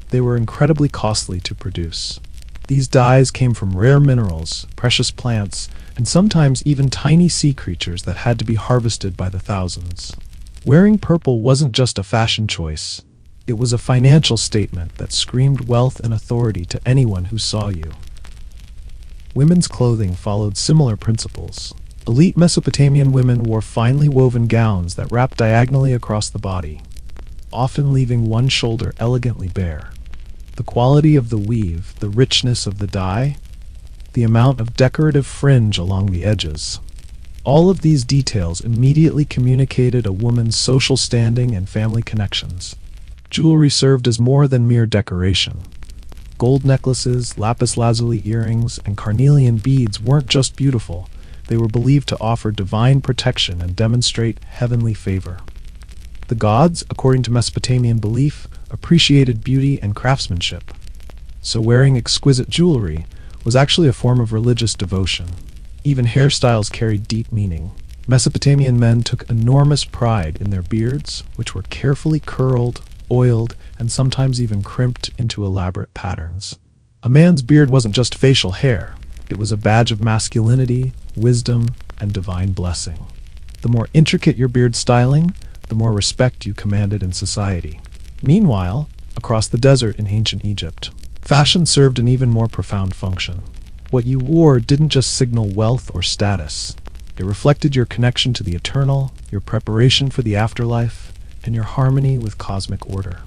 They were incredibly costly to produce. These dyes came from rare minerals, precious plants, and sometimes even tiny sea creatures that had to be harvested by the thousands. Wearing purple wasn't just a fashion choice. It was a financial statement that screamed wealth and authority to anyone who saw you. Women's clothing followed similar principles. Elite Mesopotamian women wore finely woven gowns that wrapped diagonally across the body, often leaving one shoulder elegantly bare. The quality of the weave, the richness of the dye, the amount of decorative fringe along the edges. All of these details immediately communicated a woman's social standing and family connections. Jewelry served as more than mere decoration. Gold necklaces, lapis lazuli earrings, and carnelian beads weren't just beautiful. They were believed to offer divine protection and demonstrate heavenly favor. The gods, according to Mesopotamian belief, appreciated beauty and craftsmanship. So wearing exquisite jewelry was actually a form of religious devotion. Even hairstyles carried deep meaning. Mesopotamian men took enormous pride in their beards, which were carefully curled, oiled, and sometimes even crimped into elaborate patterns. A man's beard wasn't just facial hair. It was a badge of masculinity, wisdom, and divine blessing. The more intricate your beard styling, the more respect you commanded in society. Meanwhile, across the desert in ancient Egypt, fashion served an even more profound function. What you wore didn't just signal wealth or status. It reflected your connection to the eternal, your preparation for the afterlife, and your harmony with cosmic order.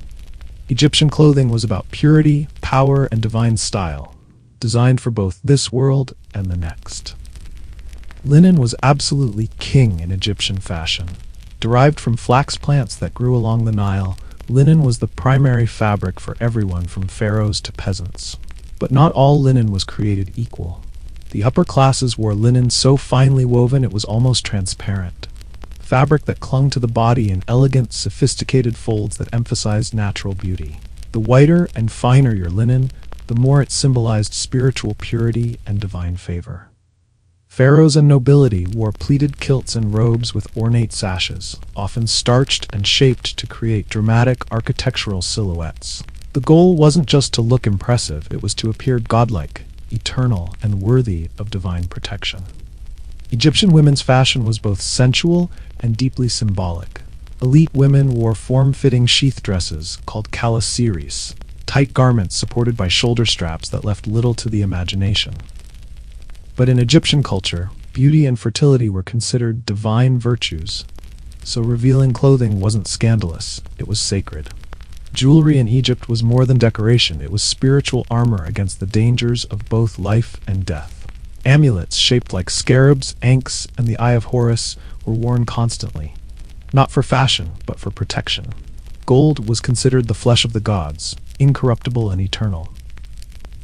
Egyptian clothing was about purity, power, and divine style, designed for both this world and the next. Linen was absolutely king in Egyptian fashion. Derived from flax plants that grew along the Nile, linen was the primary fabric for everyone from pharaohs to peasants. But not all linen was created equal. The upper classes wore linen so finely woven it was almost transparent. Fabric that clung to the body in elegant, sophisticated folds that emphasized natural beauty. The whiter and finer your linen, the more it symbolized spiritual purity and divine favor. Pharaohs and nobility wore pleated kilts and robes with ornate sashes, often starched and shaped to create dramatic architectural silhouettes. The goal wasn't just to look impressive, it was to appear godlike, eternal, and worthy of divine protection. Egyptian women's fashion was both sensual and deeply symbolic. Elite women wore form-fitting sheath dresses called calasiris, tight garments supported by shoulder straps that left little to the imagination. But in Egyptian culture, beauty and fertility were considered divine virtues, so revealing clothing wasn't scandalous, it was sacred. Jewelry in Egypt was more than decoration, it was spiritual armor against the dangers of both life and death. Amulets shaped like scarabs, ankhs, and the Eye of Horus were worn constantly, not for fashion, but for protection. Gold was considered the flesh of the gods, incorruptible and eternal.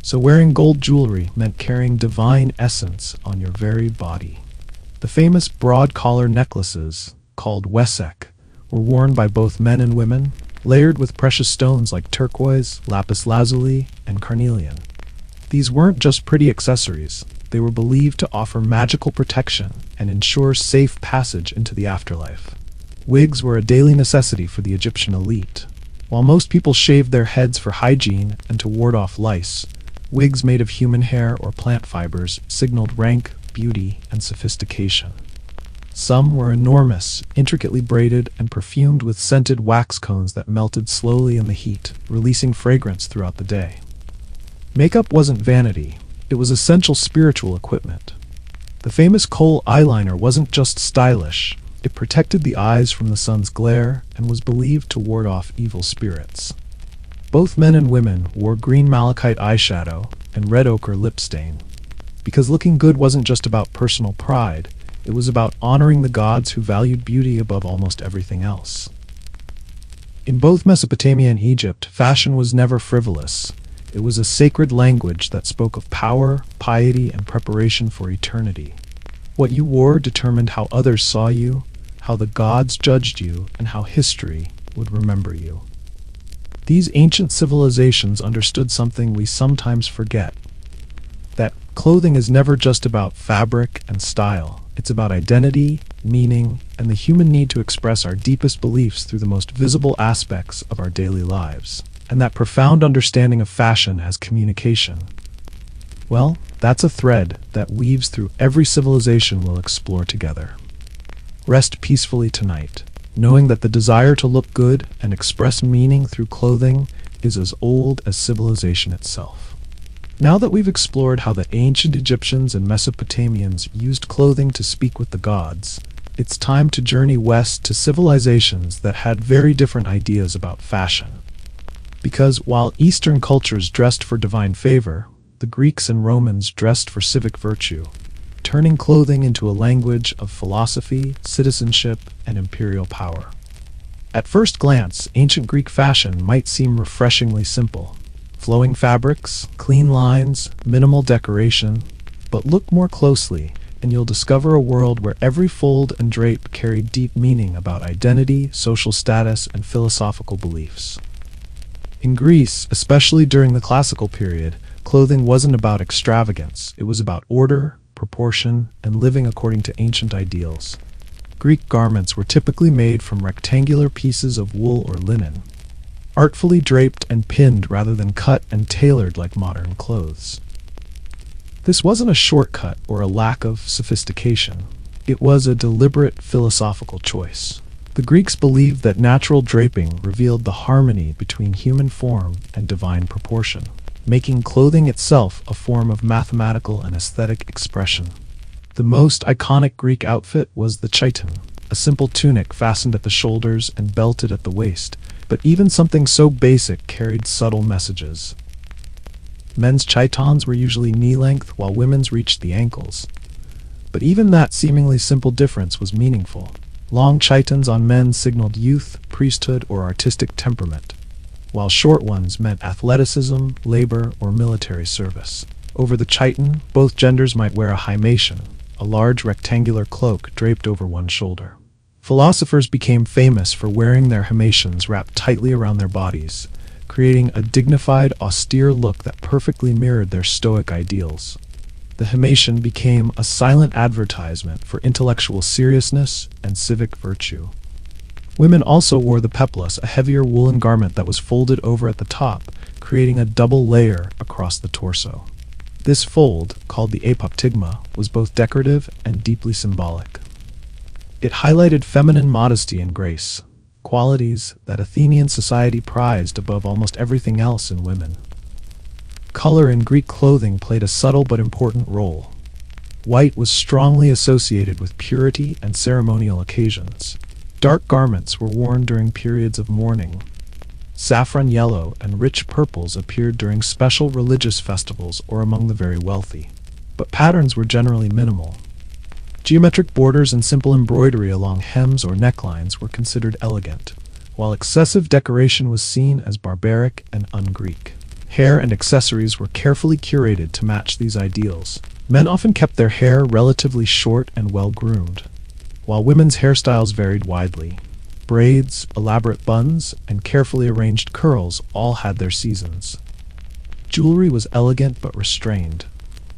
So wearing gold jewelry meant carrying divine essence on your very body. The famous broad collar necklaces, called wesek, were worn by both men and women, layered with precious stones like turquoise, lapis lazuli, and carnelian. These weren't just pretty accessories, they were believed to offer magical protection and ensure safe passage into the afterlife. Wigs were a daily necessity for the Egyptian elite. While most people shaved their heads for hygiene and to ward off lice, wigs made of human hair or plant fibers signaled rank, beauty, and sophistication. Some were enormous, intricately braided, and perfumed with scented wax cones that melted slowly in the heat, releasing fragrance throughout the day. Makeup wasn't vanity, it was essential spiritual equipment. The famous kohl eyeliner wasn't just stylish, it protected the eyes from the sun's glare and was believed to ward off evil spirits. Both men and women wore green malachite eyeshadow and red ochre lip stain, because looking good wasn't just about personal pride, it was about honoring the gods who valued beauty above almost everything else. In both Mesopotamia and Egypt, fashion was never frivolous. It was a sacred language that spoke of power, piety, and preparation for eternity. What you wore determined how others saw you, how the gods judged you, and how history would remember you. These ancient civilizations understood something we sometimes forget, that clothing is never just about fabric and style. It's about identity, meaning, and the human need to express our deepest beliefs through the most visible aspects of our daily lives. And that profound understanding of fashion as communication. Well, that's a thread that weaves through every civilization we'll explore together. Rest peacefully tonight, knowing that the desire to look good and express meaning through clothing is as old as civilization itself. Now that we've explored how the ancient Egyptians and Mesopotamians used clothing to speak with the gods, it's time to journey west to civilizations that had very different ideas about fashion. Because while Eastern cultures dressed for divine favor, the Greeks and Romans dressed for civic virtue, turning clothing into a language of philosophy, citizenship, and imperial power. At first glance, ancient Greek fashion might seem refreshingly simple. Flowing fabrics, clean lines, minimal decoration, but look more closely, and you'll discover a world where every fold and drape carried deep meaning about identity, social status, and philosophical beliefs. In Greece, especially during the classical period, clothing wasn't about extravagance, it was about order, proportion, and living according to ancient ideals. Greek garments were typically made from rectangular pieces of wool or linen, artfully draped and pinned rather than cut and tailored like modern clothes. This wasn't a shortcut or a lack of sophistication. It was a deliberate philosophical choice. The Greeks believed that natural draping revealed the harmony between human form and divine proportion, making clothing itself a form of mathematical and aesthetic expression. The most iconic Greek outfit was the chiton, a simple tunic fastened at the shoulders and belted at the waist, but even something so basic carried subtle messages. Men's chitons were usually knee-length while women's reached the ankles. But even that seemingly simple difference was meaningful. Long chitons on men signaled youth, priesthood, or artistic temperament, while short ones meant athleticism, labor, or military service. Over the chiton, both genders might wear a himation, a large rectangular cloak draped over one shoulder. Philosophers became famous for wearing their himations wrapped tightly around their bodies, creating a dignified, austere look that perfectly mirrored their Stoic ideals. The himation became a silent advertisement for intellectual seriousness and civic virtue. Women also wore the peplus, a heavier woolen garment that was folded over at the top, creating a double layer across the torso. This fold, called the apoptygma, was both decorative and deeply symbolic. It highlighted feminine modesty and grace, qualities that Athenian society prized above almost everything else in women. Color in Greek clothing played a subtle but important role. White was strongly associated with purity and ceremonial occasions. Dark garments were worn during periods of mourning. Saffron yellow and rich purples appeared during special religious festivals or among the very wealthy. But patterns were generally minimal. Geometric borders and simple embroidery along hems or necklines were considered elegant, while excessive decoration was seen as barbaric and un-Greek. Hair and accessories were carefully curated to match these ideals. Men often kept their hair relatively short and well-groomed, while women's hairstyles varied widely. Braids, elaborate buns, and carefully arranged curls all had their seasons. Jewelry was elegant but restrained.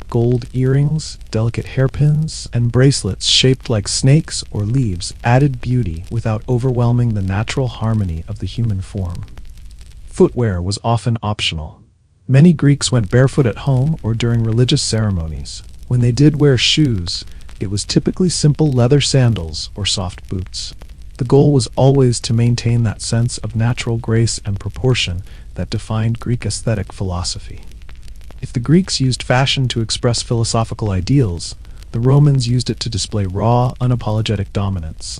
Gold earrings, delicate hairpins, and bracelets shaped like snakes or leaves added beauty without overwhelming the natural harmony of the human form. Footwear was often optional. Many Greeks went barefoot at home or during religious ceremonies. When they did wear shoes, it was typically simple leather sandals or soft boots. The goal was always to maintain that sense of natural grace and proportion that defined Greek aesthetic philosophy. If the Greeks used fashion to express philosophical ideals, the Romans used it to display raw, unapologetic dominance.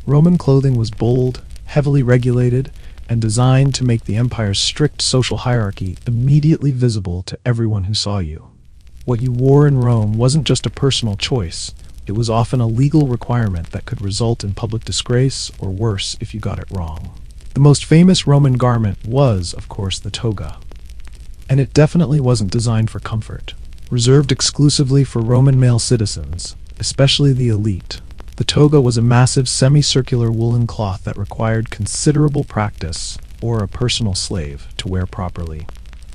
Roman clothing was bold, heavily regulated, and designed to make the empire's strict social hierarchy immediately visible to everyone who saw you. What you wore in Rome wasn't just a personal choice, it was often a legal requirement that could result in public disgrace or worse if you got it wrong. The most famous Roman garment was, of course, the toga. And it definitely wasn't designed for comfort. Reserved exclusively for Roman male citizens, especially the elite, the toga was a massive semicircular woolen cloth that required considerable practice or a personal slave to wear properly.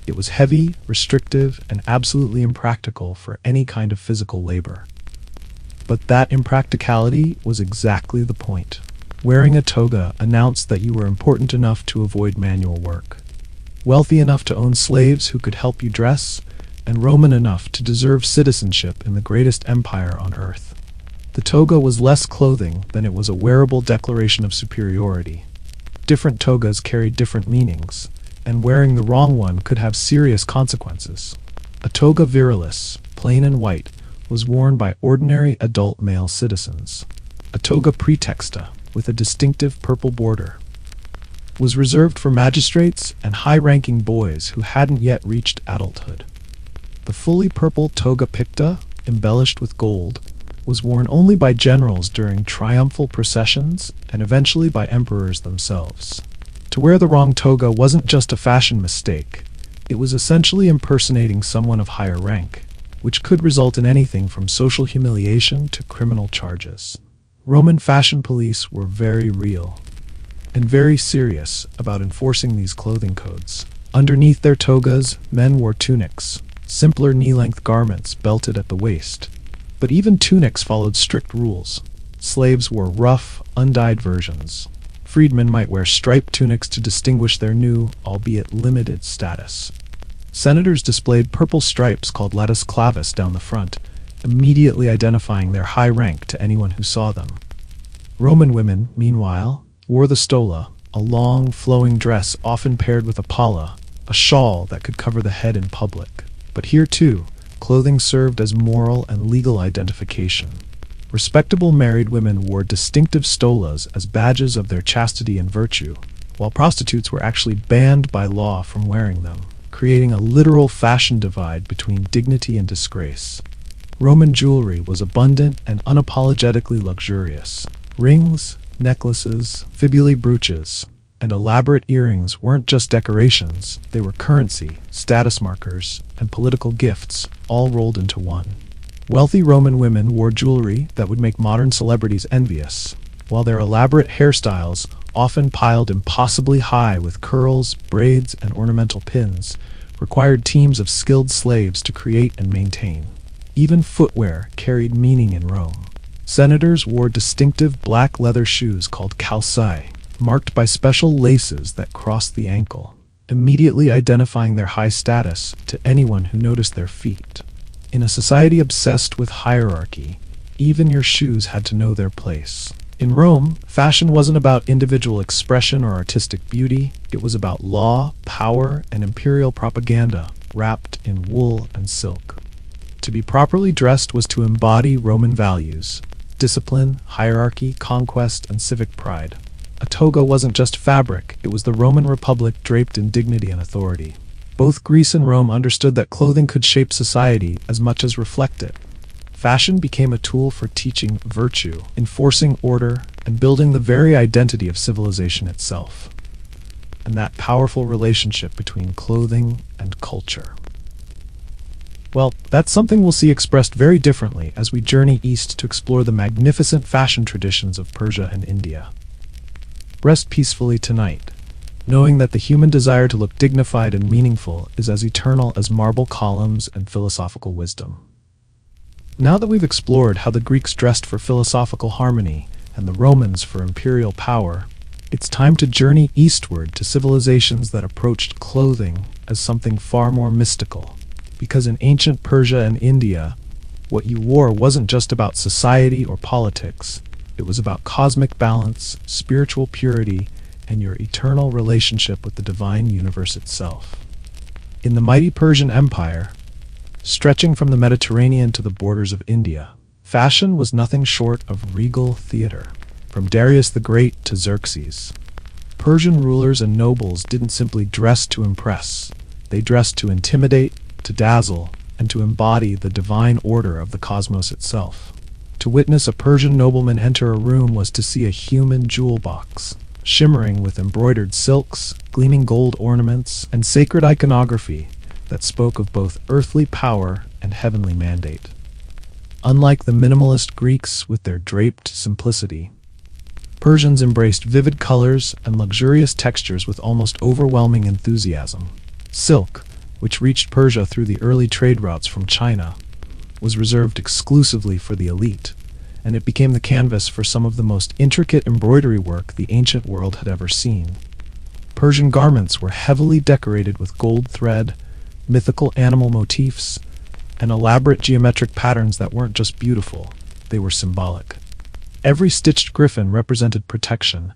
It was heavy, restrictive, and absolutely impractical for any kind of physical labor. But that impracticality was exactly the point. Wearing a toga announced that you were important enough to avoid manual work, wealthy enough to own slaves who could help you dress, and Roman enough to deserve citizenship in the greatest empire on earth. The toga was less clothing than it was a wearable declaration of superiority. Different togas carried different meanings, and wearing the wrong one could have serious consequences. A toga virilis, plain and white, was worn by ordinary adult male citizens. A toga praetexta, with a distinctive purple border, was reserved for magistrates and high-ranking boys who hadn't yet reached adulthood. The fully purple toga picta, embellished with gold, was worn only by generals during triumphal processions and eventually by emperors themselves. To wear the wrong toga wasn't just a fashion mistake, it was essentially impersonating someone of higher rank, which could result in anything from social humiliation to criminal charges. Roman fashion police were very real and very serious about enforcing these clothing codes. Underneath their togas, men wore tunics, simpler knee-length garments belted at the waist. But even tunics followed strict rules. Slaves wore rough, undyed versions. Freedmen might wear striped tunics to distinguish their new, albeit limited, status. Senators displayed purple stripes called latus clavis down the front, immediately identifying their high rank to anyone who saw them. Roman women, meanwhile, wore the stola, a long, flowing dress often paired with a palla, a shawl that could cover the head in public. But here, too, clothing served as moral and legal identification. Respectable married women wore distinctive stolas as badges of their chastity and virtue, while prostitutes were actually banned by law from wearing them, creating a literal fashion divide between dignity and disgrace. Roman jewelry was abundant and unapologetically luxurious. Rings, necklaces, fibulae brooches, and elaborate earrings weren't just decorations, they were currency, status markers, and political gifts, all rolled into one. Wealthy Roman women wore jewelry that would make modern celebrities envious, while their elaborate hairstyles, often piled impossibly high with curls, braids, and ornamental pins, required teams of skilled slaves to create and maintain. Even footwear carried meaning in Rome. Senators wore distinctive black leather shoes called calcei, marked by special laces that crossed the ankle, immediately identifying their high status to anyone who noticed their feet. In a society obsessed with hierarchy, even your shoes had to know their place. In Rome, fashion wasn't about individual expression or artistic beauty, it was about law, power, and imperial propaganda, wrapped in wool and silk. To be properly dressed was to embody Roman values: discipline, hierarchy, conquest, and civic pride. A toga wasn't just fabric, it was the Roman Republic draped in dignity and authority. Both Greece and Rome understood that clothing could shape society as much as reflect it. Fashion became a tool for teaching virtue, enforcing order, and building the very identity of civilization itself. And that powerful relationship between clothing and culture. Well, that's something we'll see expressed very differently as we journey east to explore the magnificent fashion traditions of Persia and India. Rest peacefully tonight, knowing that the human desire to look dignified and meaningful is as eternal as marble columns and philosophical wisdom. Now that we've explored how the Greeks dressed for philosophical harmony and the Romans for imperial power, it's time to journey eastward to civilizations that approached clothing as something far more mystical. Because in ancient Persia and India, what you wore wasn't just about society or politics, it was about cosmic balance, spiritual purity, and your eternal relationship with the divine universe itself. In the mighty Persian Empire, stretching from the Mediterranean to the borders of India, fashion was nothing short of regal theater. From Darius the Great to Xerxes, Persian rulers and nobles didn't simply dress to impress, they dressed to intimidate, to dazzle, and to embody the divine order of the cosmos itself. To witness a Persian nobleman enter a room was to see a human jewel box, shimmering with embroidered silks, gleaming gold ornaments, and sacred iconography that spoke of both earthly power and heavenly mandate. Unlike the minimalist Greeks with their draped simplicity, Persians embraced vivid colors and luxurious textures with almost overwhelming enthusiasm. Silk, which reached Persia through the early trade routes from China, was reserved exclusively for the elite, and it became the canvas for some of the most intricate embroidery work the ancient world had ever seen. Persian garments were heavily decorated with gold thread, mythical animal motifs, and elaborate geometric patterns that weren't just beautiful, they were symbolic. Every stitched griffin represented protection,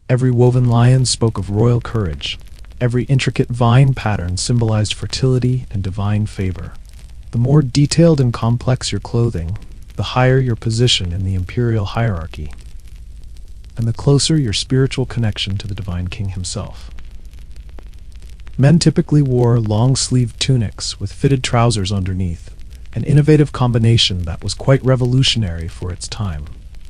every woven lion spoke of royal courage, every intricate vine pattern symbolized fertility and divine favor. The more detailed and complex your clothing, the higher your position in the imperial hierarchy, and the closer your spiritual connection to the divine king himself. Men typically wore long-sleeved tunics with fitted trousers underneath, an innovative combination that was quite revolutionary for its time.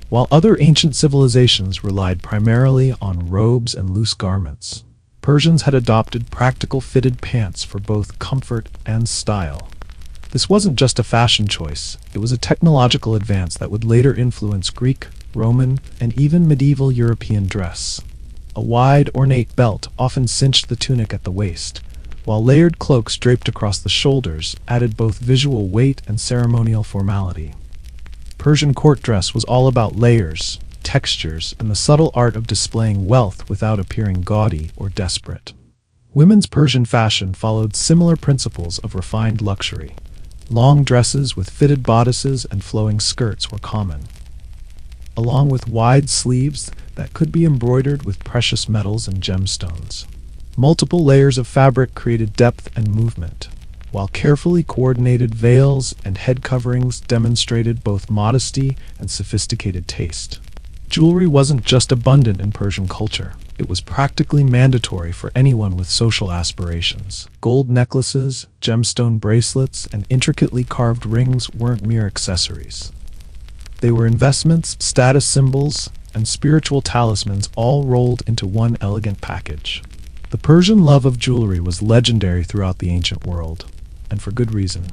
While other ancient civilizations relied primarily on robes and loose garments, Persians had adopted practical fitted pants for both comfort and style. This wasn't just a fashion choice, it was a technological advance that would later influence Greek, Roman, and even medieval European dress. A wide, ornate belt often cinched the tunic at the waist, while layered cloaks draped across the shoulders added both visual weight and ceremonial formality. Persian court dress was all about layers, textures, and the subtle art of displaying wealth without appearing gaudy or desperate. Women's Persian fashion followed similar principles of refined luxury. Long dresses with fitted bodices and flowing skirts were common, along with wide sleeves that could be embroidered with precious metals and gemstones. Multiple layers of fabric created depth and movement, while carefully coordinated veils and head coverings demonstrated both modesty and sophisticated taste. Jewelry wasn't just abundant in Persian culture, it was practically mandatory for anyone with social aspirations. Gold necklaces, gemstone bracelets, and intricately carved rings weren't mere accessories. They were investments, status symbols, and spiritual talismans all rolled into one elegant package. The Persian love of jewelry was legendary throughout the ancient world, and for good reason.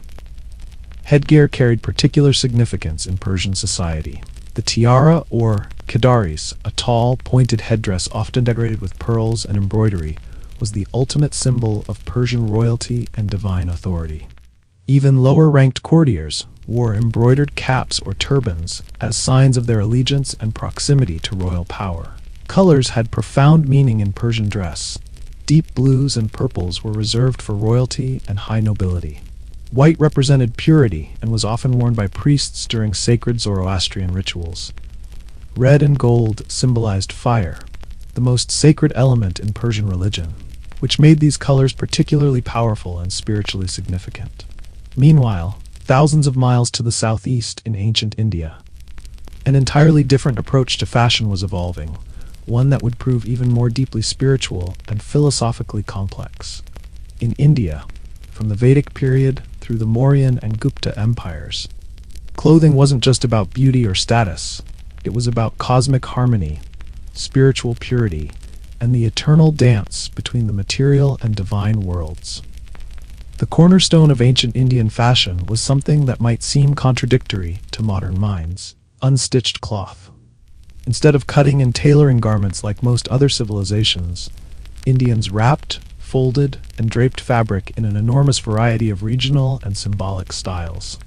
Headgear carried particular significance in Persian society. The tiara, or kadaris, a tall, pointed headdress often decorated with pearls and embroidery, was the ultimate symbol of Persian royalty and divine authority. Even lower-ranked courtiers, wore embroidered caps or turbans as signs of their allegiance and proximity to royal power. Colors had profound meaning in Persian dress. Deep blues and purples were reserved for royalty and high nobility. White represented purity and was often worn by priests during sacred Zoroastrian rituals. Red and gold symbolized fire, the most sacred element in Persian religion, which made these colors particularly powerful and spiritually significant. Meanwhile, thousands of miles to the southeast in ancient India, an entirely different approach to fashion was evolving, one that would prove even more deeply spiritual and philosophically complex. In India, from the Vedic period through the Mauryan and Gupta empires, clothing wasn't just about beauty or status, it was about cosmic harmony, spiritual purity, and the eternal dance between the material and divine worlds. The cornerstone of ancient Indian fashion was something that might seem contradictory to modern minds: unstitched cloth. Instead of cutting and tailoring garments like most other civilizations, Indians wrapped, folded, and draped fabric in an enormous variety of regional and symbolic styles.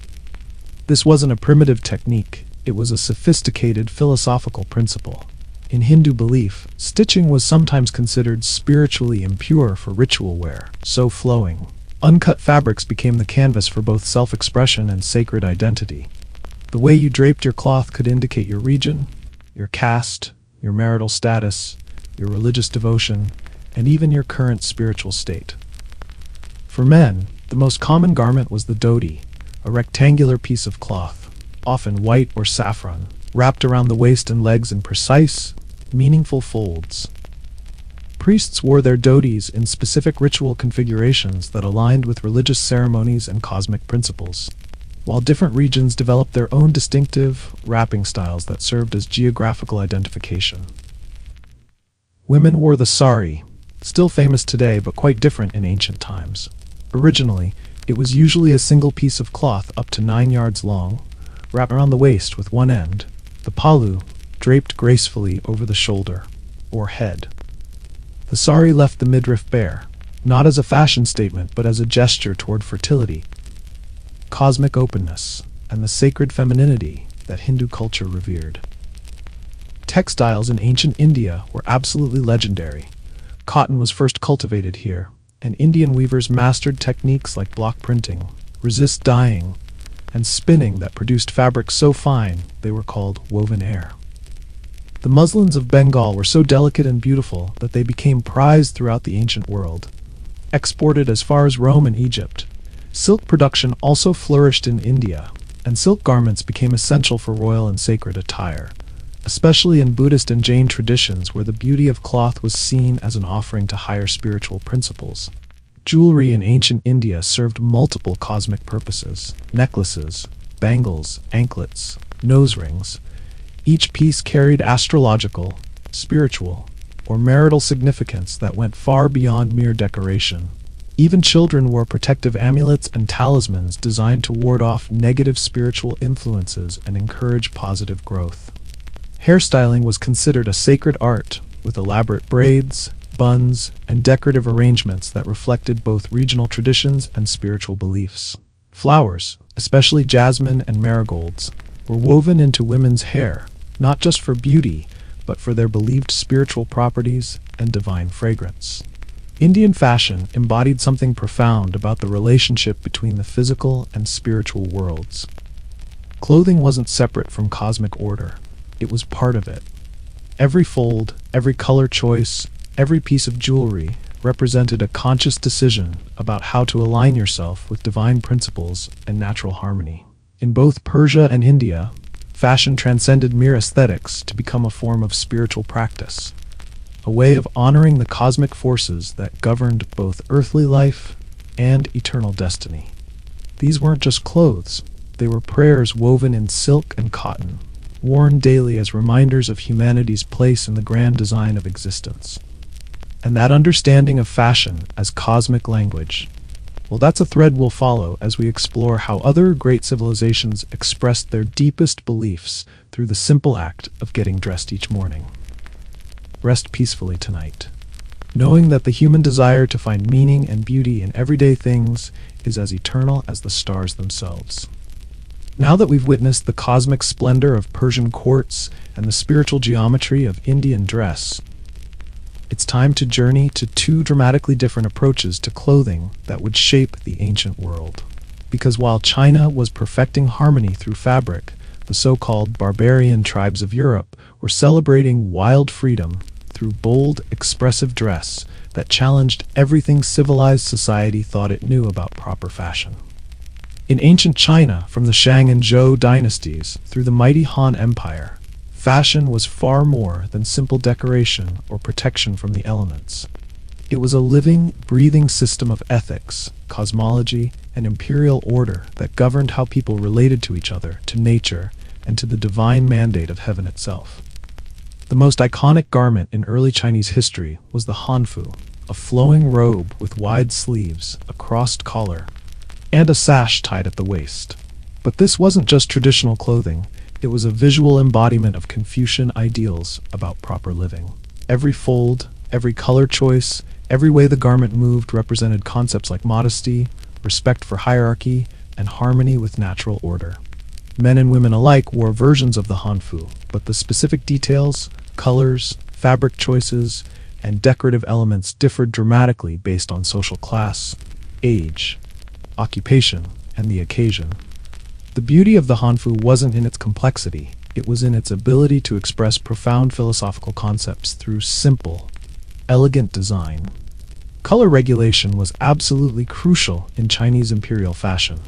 This wasn't a primitive technique, it was a sophisticated philosophical principle. In Hindu belief, stitching was sometimes considered spiritually impure for ritual wear, so flowing. Uncut fabrics became the canvas for both self-expression and sacred identity. The way you draped your cloth could indicate your region, your caste, your marital status, your religious devotion, and even your current spiritual state. For men, the most common garment was the dhoti, a rectangular piece of cloth, often white or saffron, wrapped around the waist and legs in precise, meaningful folds. Priests wore their dhotis in specific ritual configurations that aligned with religious ceremonies and cosmic principles, while different regions developed their own distinctive wrapping styles that served as geographical identification. Women wore the sari, still famous today but quite different in ancient times. Originally, it was usually a single piece of cloth up to 9 yards long, wrapped around the waist with one end, the palu, draped gracefully over the shoulder, or head. The sari left the midriff bare, not as a fashion statement but as a gesture toward fertility, cosmic openness, and the sacred femininity that Hindu culture revered. Textiles in ancient India were absolutely legendary. Cotton was first cultivated here, and Indian weavers mastered techniques like block printing, resist dyeing, and spinning that produced fabrics so fine they were called woven air. The muslins of Bengal were so delicate and beautiful that they became prized throughout the ancient world. Exported as far as Rome and Egypt, silk production also flourished in India, and silk garments became essential for royal and sacred attire, especially in Buddhist and Jain traditions where the beauty of cloth was seen as an offering to higher spiritual principles. Jewelry in ancient India served multiple cosmic purposes: necklaces, bangles, anklets, nose rings. Each piece carried astrological, spiritual, or marital significance that went far beyond mere decoration. Even children wore protective amulets and talismans designed to ward off negative spiritual influences and encourage positive growth. Hairstyling was considered a sacred art, with elaborate braids, buns, and decorative arrangements that reflected both regional traditions and spiritual beliefs. Flowers, especially jasmine and marigolds, were woven into women's hair, not just for beauty, but for their believed spiritual properties and divine fragrance. Indian fashion embodied something profound about the relationship between the physical and spiritual worlds. Clothing wasn't separate from cosmic order, it was part of it. Every fold, every color choice, every piece of jewelry represented a conscious decision about how to align yourself with divine principles and natural harmony. In both Persia and India, fashion transcended mere aesthetics to become a form of spiritual practice, a way of honoring the cosmic forces that governed both earthly life and eternal destiny. These weren't just clothes, they were prayers woven in silk and cotton, worn daily as reminders of humanity's place in the grand design of existence. And that understanding of fashion as cosmic language, well, that's a thread we'll follow as we explore how other great civilizations expressed their deepest beliefs through the simple act of getting dressed each morning. Rest peacefully tonight, knowing that the human desire to find meaning and beauty in everyday things is as eternal as the stars themselves. Now that we've witnessed the cosmic splendor of Persian courts and the spiritual geometry of Indian dress, it's time to journey to two dramatically different approaches to clothing that would shape the ancient world. Because while China was perfecting harmony through fabric, the so-called barbarian tribes of Europe were celebrating wild freedom through bold, expressive dress that challenged everything civilized society thought it knew about proper fashion. In ancient China, from the Shang and Zhou dynasties through the mighty Han Empire, fashion was far more than simple decoration or protection from the elements. It was a living, breathing system of ethics, cosmology, and imperial order that governed how people related to each other, to nature, and to the divine mandate of heaven itself. The most iconic garment in early Chinese history was the hanfu, a flowing robe with wide sleeves, a crossed collar, and a sash tied at the waist. But this wasn't just traditional clothing. It was a visual embodiment of Confucian ideals about proper living. Every fold, every color choice, every way the garment moved represented concepts like modesty, respect for hierarchy, and harmony with natural order. Men and women alike wore versions of the hanfu, but the specific details, colors, fabric choices, and decorative elements differed dramatically based on social class, age, occupation, and the occasion. The beauty of the hanfu wasn't in its complexity, it was in its ability to express profound philosophical concepts through simple, elegant design. Color regulation was absolutely crucial in Chinese imperial fashion.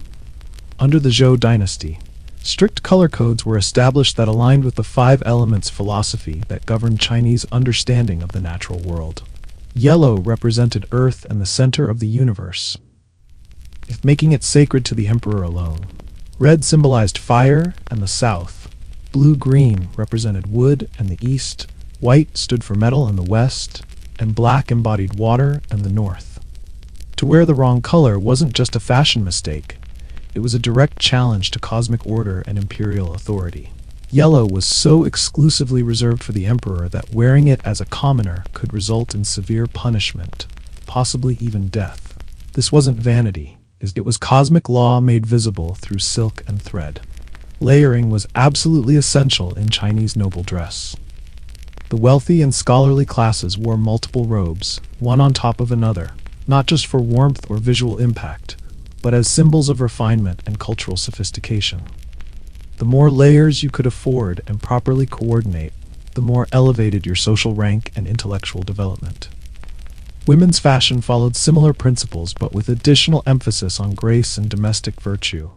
Under the Zhou dynasty, strict color codes were established that aligned with the five elements philosophy that governed Chinese understanding of the natural world. Yellow represented Earth and the center of the universe, making it sacred to the emperor alone. Red symbolized fire and the south. Blue-green represented wood and the east. White stood for metal and the west. And black embodied water and the north. To wear the wrong color wasn't just a fashion mistake. It was a direct challenge to cosmic order and imperial authority. Yellow was so exclusively reserved for the emperor that wearing it as a commoner could result in severe punishment, possibly even death. This wasn't vanity. It was cosmic law made visible through silk and thread. Layering was absolutely essential in Chinese noble dress. The wealthy and scholarly classes wore multiple robes, one on top of another, not just for warmth or visual impact, but as symbols of refinement and cultural sophistication. The more layers you could afford and properly coordinate, the more elevated your social rank and intellectual development. Women's fashion followed similar principles but with additional emphasis on grace and domestic virtue.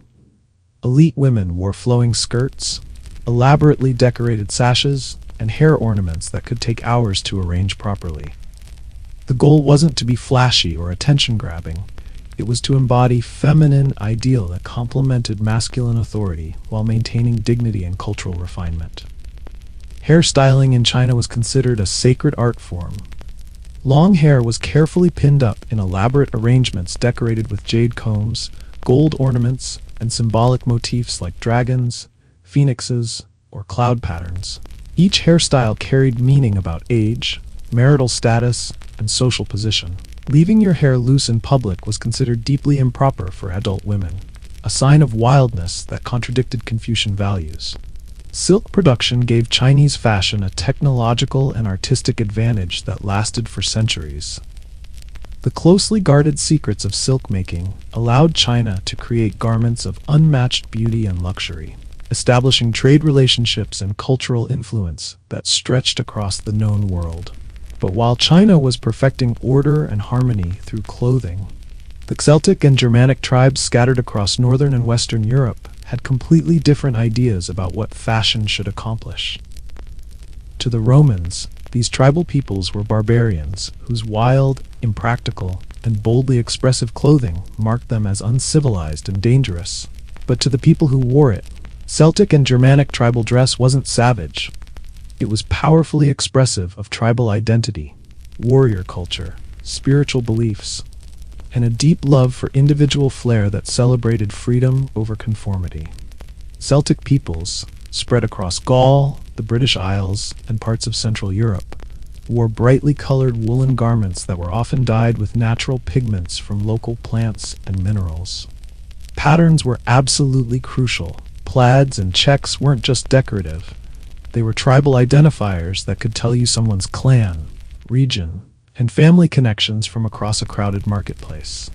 Elite women wore flowing skirts, elaborately decorated sashes, and hair ornaments that could take hours to arrange properly. The goal wasn't to be flashy or attention-grabbing. It was to embody feminine ideal that complemented masculine authority while maintaining dignity and cultural refinement. Hairstyling in China was considered a sacred art form. Long hair was carefully pinned up in elaborate arrangements decorated with jade combs, gold ornaments, and symbolic motifs like dragons, phoenixes, or cloud patterns. Each hairstyle carried meaning about age, marital status, and social position. Leaving your hair loose in public was considered deeply improper for adult women, a sign of wildness that contradicted Confucian values. Silk production gave Chinese fashion a technological and artistic advantage that lasted for centuries. The closely guarded secrets of silk making allowed China to create garments of unmatched beauty and luxury, establishing trade relationships and cultural influence that stretched across the known world. But while China was perfecting order and harmony through clothing, the Celtic and Germanic tribes scattered across northern and western Europe had completely different ideas about what fashion should accomplish. To the Romans, these tribal peoples were barbarians whose wild, impractical, and boldly expressive clothing marked them as uncivilized and dangerous. But to the people who wore it, Celtic and Germanic tribal dress wasn't savage. It was powerfully expressive of tribal identity, warrior culture, spiritual beliefs, and a deep love for individual flair that celebrated freedom over conformity. Celtic peoples, spread across Gaul, the British Isles, and parts of Central Europe, wore brightly colored woolen garments that were often dyed with natural pigments from local plants and minerals. Patterns were absolutely crucial. Plaids and checks weren't just decorative. They were tribal identifiers that could tell you someone's clan, region, and family connections from across a crowded marketplace.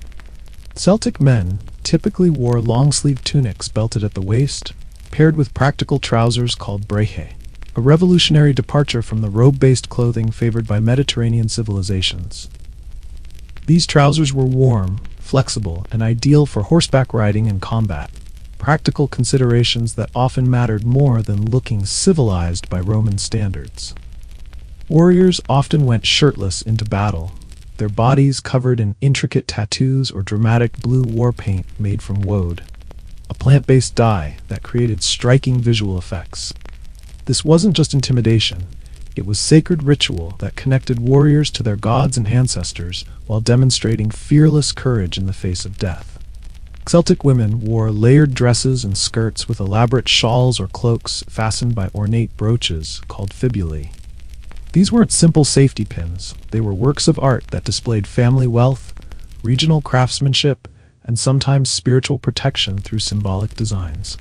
Celtic men typically wore long-sleeved tunics belted at the waist, paired with practical trousers called brehe, a revolutionary departure from the robe-based clothing favored by Mediterranean civilizations. These trousers were warm, flexible, and ideal for horseback riding and combat, practical considerations that often mattered more than looking civilized by Roman standards. Warriors often went shirtless into battle, their bodies covered in intricate tattoos or dramatic blue war paint made from woad, a plant-based dye that created striking visual effects. This wasn't just intimidation, it was sacred ritual that connected warriors to their gods and ancestors while demonstrating fearless courage in the face of death. Celtic women wore layered dresses and skirts with elaborate shawls or cloaks fastened by ornate brooches called fibulae. These weren't simple safety pins, they were works of art that displayed family wealth, regional craftsmanship, and sometimes spiritual protection through symbolic designs.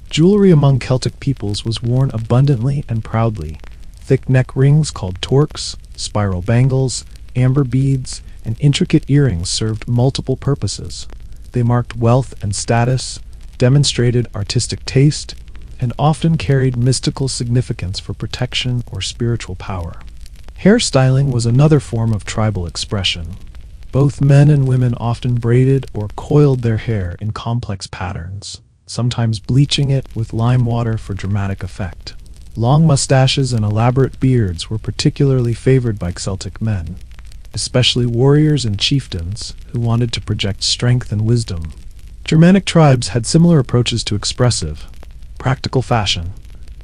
Jewelry among Celtic peoples was worn abundantly and proudly. Thick neck rings called torques, spiral bangles, amber beads, and intricate earrings served multiple purposes. They marked wealth and status, demonstrated artistic taste, and often carried mystical significance for protection or spiritual power. Hairstyling was another form of tribal expression. Both men and women often braided or coiled their hair in complex patterns, sometimes bleaching it with lime water for dramatic effect. Long mustaches and elaborate beards were particularly favored by Celtic men, especially warriors and chieftains who wanted to project strength and wisdom. Germanic tribes had similar approaches to expressive, practical fashion.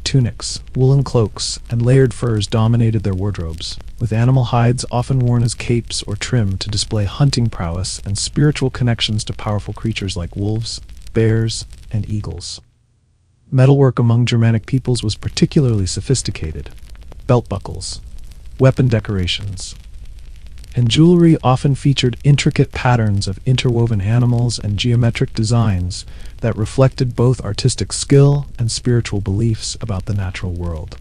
Tunics, woolen cloaks, and layered furs dominated their wardrobes, with animal hides often worn as capes or trim to display hunting prowess and spiritual connections to powerful creatures like wolves, bears, and eagles. Metalwork among Germanic peoples was particularly sophisticated. Belt buckles, weapon decorations, and jewelry often featured intricate patterns of interwoven animals and geometric designs that reflected both artistic skill and spiritual beliefs about the natural world.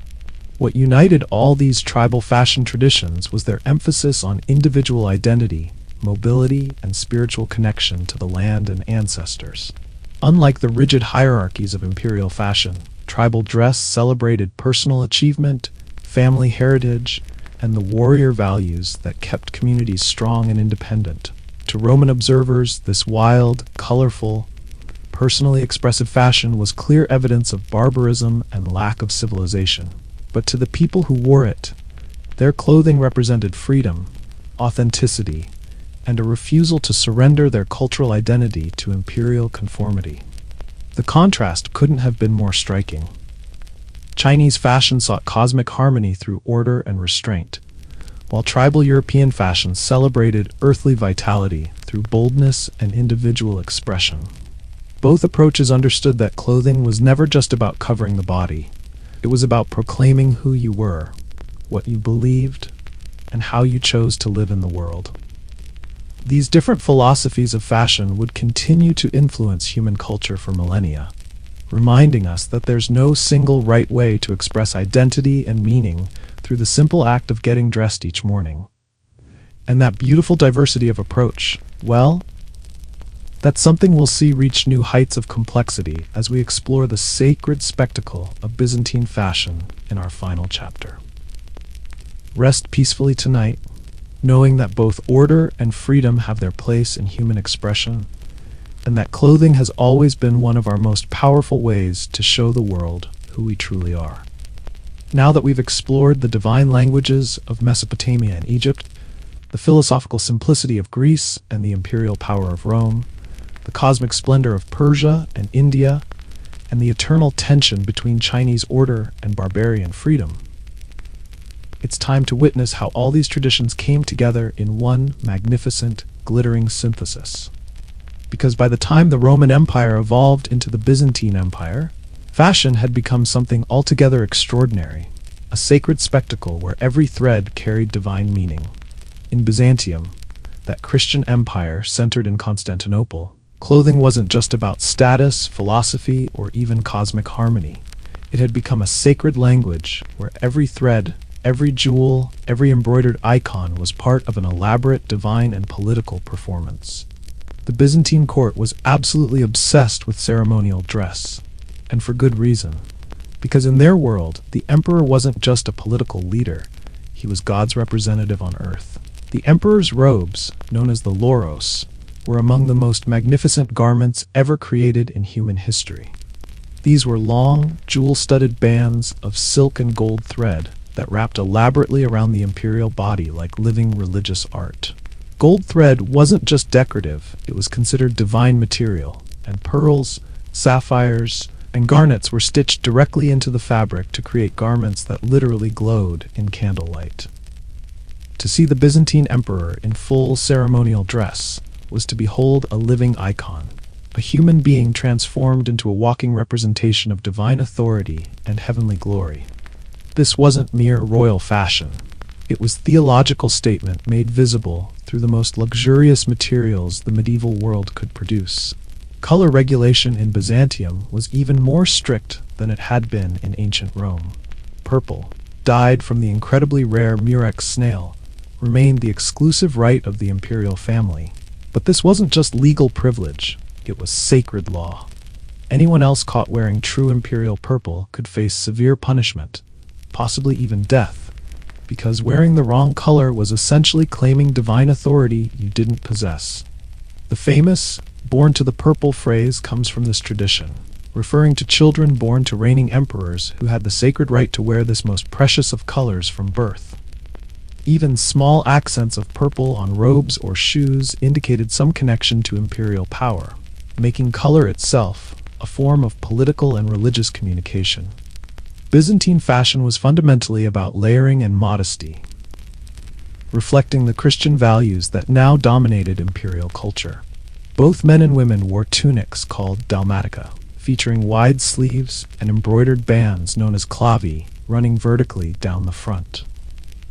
What united all these tribal fashion traditions was their emphasis on individual identity, mobility, and spiritual connection to the land and ancestors. Unlike the rigid hierarchies of imperial fashion, tribal dress celebrated personal achievement, family heritage, and the warrior values that kept communities strong and independent. To Roman observers, this wild, colorful, personally expressive fashion was clear evidence of barbarism and lack of civilization. But to the people who wore it, their clothing represented freedom, authenticity, and a refusal to surrender their cultural identity to imperial conformity. The contrast couldn't have been more striking. Chinese fashion sought cosmic harmony through order and restraint, while tribal European fashion celebrated earthly vitality through boldness and individual expression. Both approaches understood that clothing was never just about covering the body. It was about proclaiming who you were, what you believed, and how you chose to live in the world. These different philosophies of fashion would continue to influence human culture for millennia, reminding us that there's no single right way to express identity and meaning through the simple act of getting dressed each morning. And that beautiful diversity of approach, well, that's something we'll see reach new heights of complexity as we explore the sacred spectacle of Byzantine fashion in our final chapter. Rest peacefully tonight, knowing that both order and freedom have their place in human expression, and that clothing has always been one of our most powerful ways to show the world who we truly are. Now that we've explored the divine languages of Mesopotamia and Egypt, the philosophical simplicity of Greece and the imperial power of Rome, the cosmic splendor of Persia and India, and the eternal tension between Chinese order and barbarian freedom, it's time to witness how all these traditions came together in one magnificent, glittering synthesis. Because by the time the Roman Empire evolved into the Byzantine Empire, fashion had become something altogether extraordinary, a sacred spectacle where every thread carried divine meaning. In Byzantium, that Christian empire centered in Constantinople, Clothing wasn't just about status, philosophy, or even cosmic harmony. It had become a sacred language where every thread, every jewel, every embroidered icon was part of an elaborate divine and political performance. The Byzantine court was absolutely obsessed with ceremonial dress, and for good reason. Because in their world, the emperor wasn't just a political leader, he was God's representative on earth. The emperor's robes, known as the loros, were among the most magnificent garments ever created in human history. These were long, jewel-studded bands of silk and gold thread that wrapped elaborately around the imperial body like living religious art. Gold thread wasn't just decorative, it was considered divine material, and pearls, sapphires, and garnets were stitched directly into the fabric to create garments that literally glowed in candlelight. To see the Byzantine emperor in full ceremonial dress was to behold a living icon, a human being transformed into a walking representation of divine authority and heavenly glory. This wasn't mere royal fashion. It was theological statement made visible through the most luxurious materials the medieval world could produce. Color regulation in Byzantium was even more strict than it had been in ancient Rome. Purple, dyed from the incredibly rare murex snail, remained the exclusive right of the imperial family. But this wasn't just legal privilege, it was sacred law. Anyone else caught wearing true imperial purple could face severe punishment, possibly even death, because wearing the wrong color was essentially claiming divine authority you didn't possess. The famous "born to the purple" phrase comes from this tradition, referring to children born to reigning emperors who had the sacred right to wear this most precious of colors from birth. Even small accents of purple on robes or shoes indicated some connection to imperial power, making color itself a form of political and religious communication. Byzantine fashion was fundamentally about layering and modesty, reflecting the Christian values that now dominated imperial culture. Both men and women wore tunics called dalmatica, featuring wide sleeves and embroidered bands known as clavi running vertically down the front.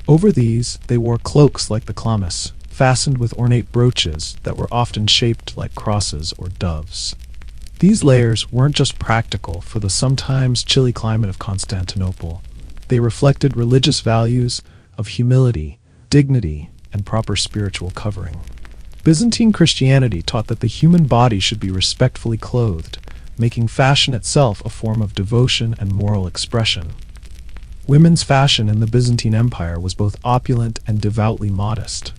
Over these, they wore cloaks like the chlamys, fastened with ornate brooches that were often shaped like crosses or doves. These layers weren't just practical for the sometimes chilly climate of Constantinople. They reflected religious values of humility, dignity, and proper spiritual covering. Byzantine Christianity taught that the human body should be respectfully clothed, making fashion itself a form of devotion and moral expression. Women's fashion in the Byzantine Empire was both opulent and devoutly modest.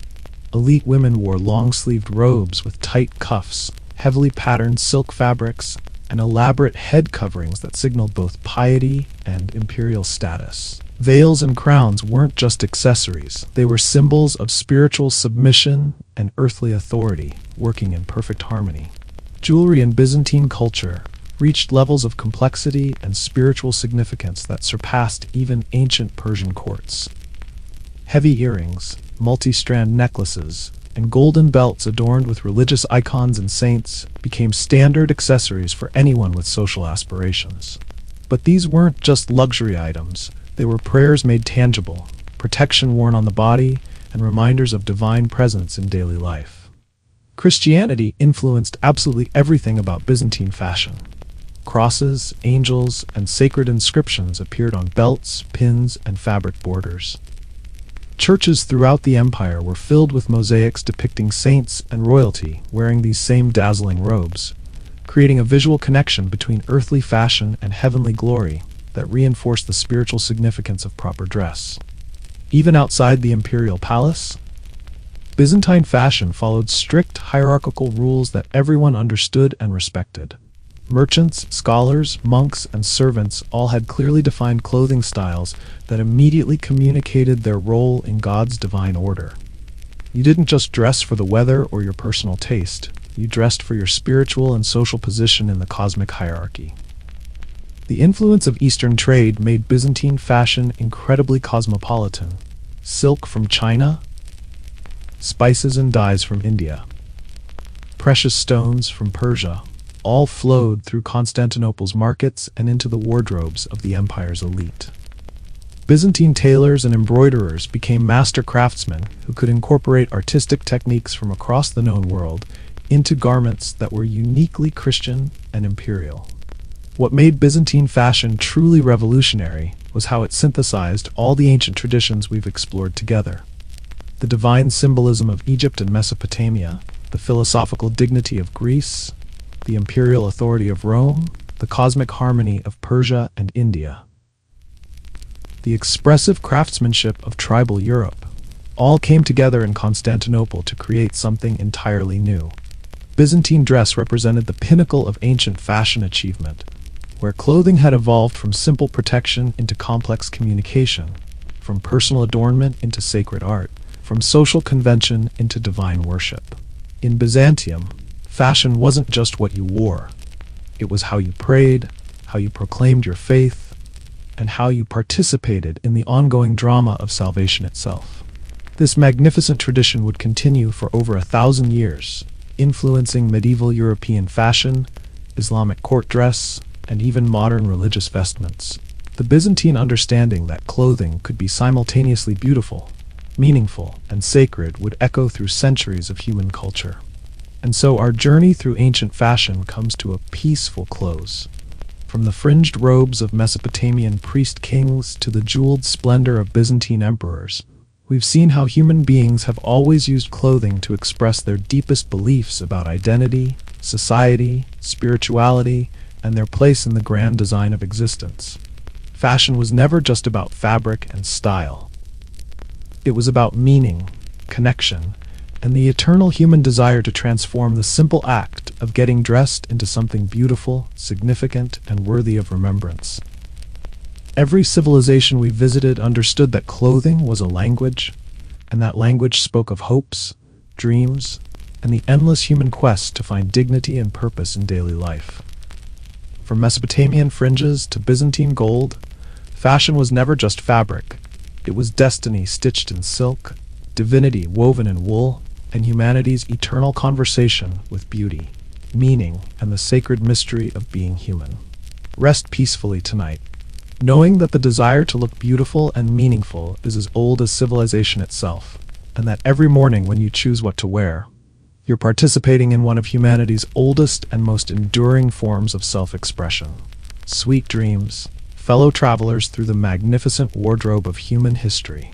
Elite women wore long-sleeved robes with tight cuffs, heavily patterned silk fabrics, and elaborate head coverings that signaled both piety and imperial status. Veils and crowns weren't just accessories, they were symbols of spiritual submission and earthly authority, working in perfect harmony. Jewelry in Byzantine culture reached levels of complexity and spiritual significance that surpassed even ancient Persian courts. Heavy earrings, multi-strand necklaces, and golden belts adorned with religious icons and saints became standard accessories for anyone with social aspirations. But these weren't just luxury items, they were prayers made tangible, protection worn on the body, and reminders of divine presence in daily life. Christianity influenced absolutely everything about Byzantine fashion. Crosses, angels, and sacred inscriptions appeared on belts, pins, and fabric borders. Churches throughout the empire were filled with mosaics depicting saints and royalty wearing these same dazzling robes, creating a visual connection between earthly fashion and heavenly glory that reinforced the spiritual significance of proper dress. Even outside the imperial palace, Byzantine fashion followed strict hierarchical rules that everyone understood and respected. Merchants, scholars, monks, and servants all had clearly defined clothing styles that immediately communicated their role in God's divine order. You didn't just dress for the weather or your personal taste, you dressed for your spiritual and social position in the cosmic hierarchy. The influence of Eastern trade made Byzantine fashion incredibly cosmopolitan. Silk from China, spices and dyes from India, precious stones from Persia, all flowed through Constantinople's markets and into the wardrobes of the empire's elite. Byzantine tailors and embroiderers became master craftsmen who could incorporate artistic techniques from across the known world into garments that were uniquely Christian and imperial. What made Byzantine fashion truly revolutionary was how it synthesized all the ancient traditions we've explored together. The divine symbolism of Egypt and Mesopotamia, the philosophical dignity of Greece, the imperial authority of Rome, the cosmic harmony of Persia and India, the expressive craftsmanship of tribal Europe, all came together in Constantinople to create something entirely new. Byzantine dress represented the pinnacle of ancient fashion achievement, where clothing had evolved from simple protection into complex communication, from personal adornment into sacred art, from social convention into divine worship. In Byzantium, fashion wasn't just what you wore. It was how you prayed, how you proclaimed your faith, and how you participated in the ongoing drama of salvation itself. This magnificent tradition would continue for over 1,000 years, influencing medieval European fashion, Islamic court dress, and even modern religious vestments. The Byzantine understanding that clothing could be simultaneously beautiful, meaningful, and sacred would echo through centuries of human culture. And so our journey through ancient fashion comes to a peaceful close. From the fringed robes of Mesopotamian priest kings to the jeweled splendor of Byzantine emperors, we've seen how human beings have always used clothing to express their deepest beliefs about identity, society, spirituality, and their place in the grand design of existence. Fashion was never just about fabric and style. It was about meaning, connection, and the eternal human desire to transform the simple act of getting dressed into something beautiful, significant, and worthy of remembrance. Every civilization we visited understood that clothing was a language, and that language spoke of hopes, dreams, and the endless human quest to find dignity and purpose in daily life. From Mesopotamian fringes to Byzantine gold, fashion was never just fabric. It was destiny stitched in silk, divinity woven in wool, and humanity's eternal conversation with beauty, meaning, and the sacred mystery of being human. Rest peacefully tonight, knowing that the desire to look beautiful and meaningful is as old as civilization itself, and that every morning when you choose what to wear, you're participating in one of humanity's oldest and most enduring forms of self-expression. Sweet dreams, fellow travelers through the magnificent wardrobe of human history.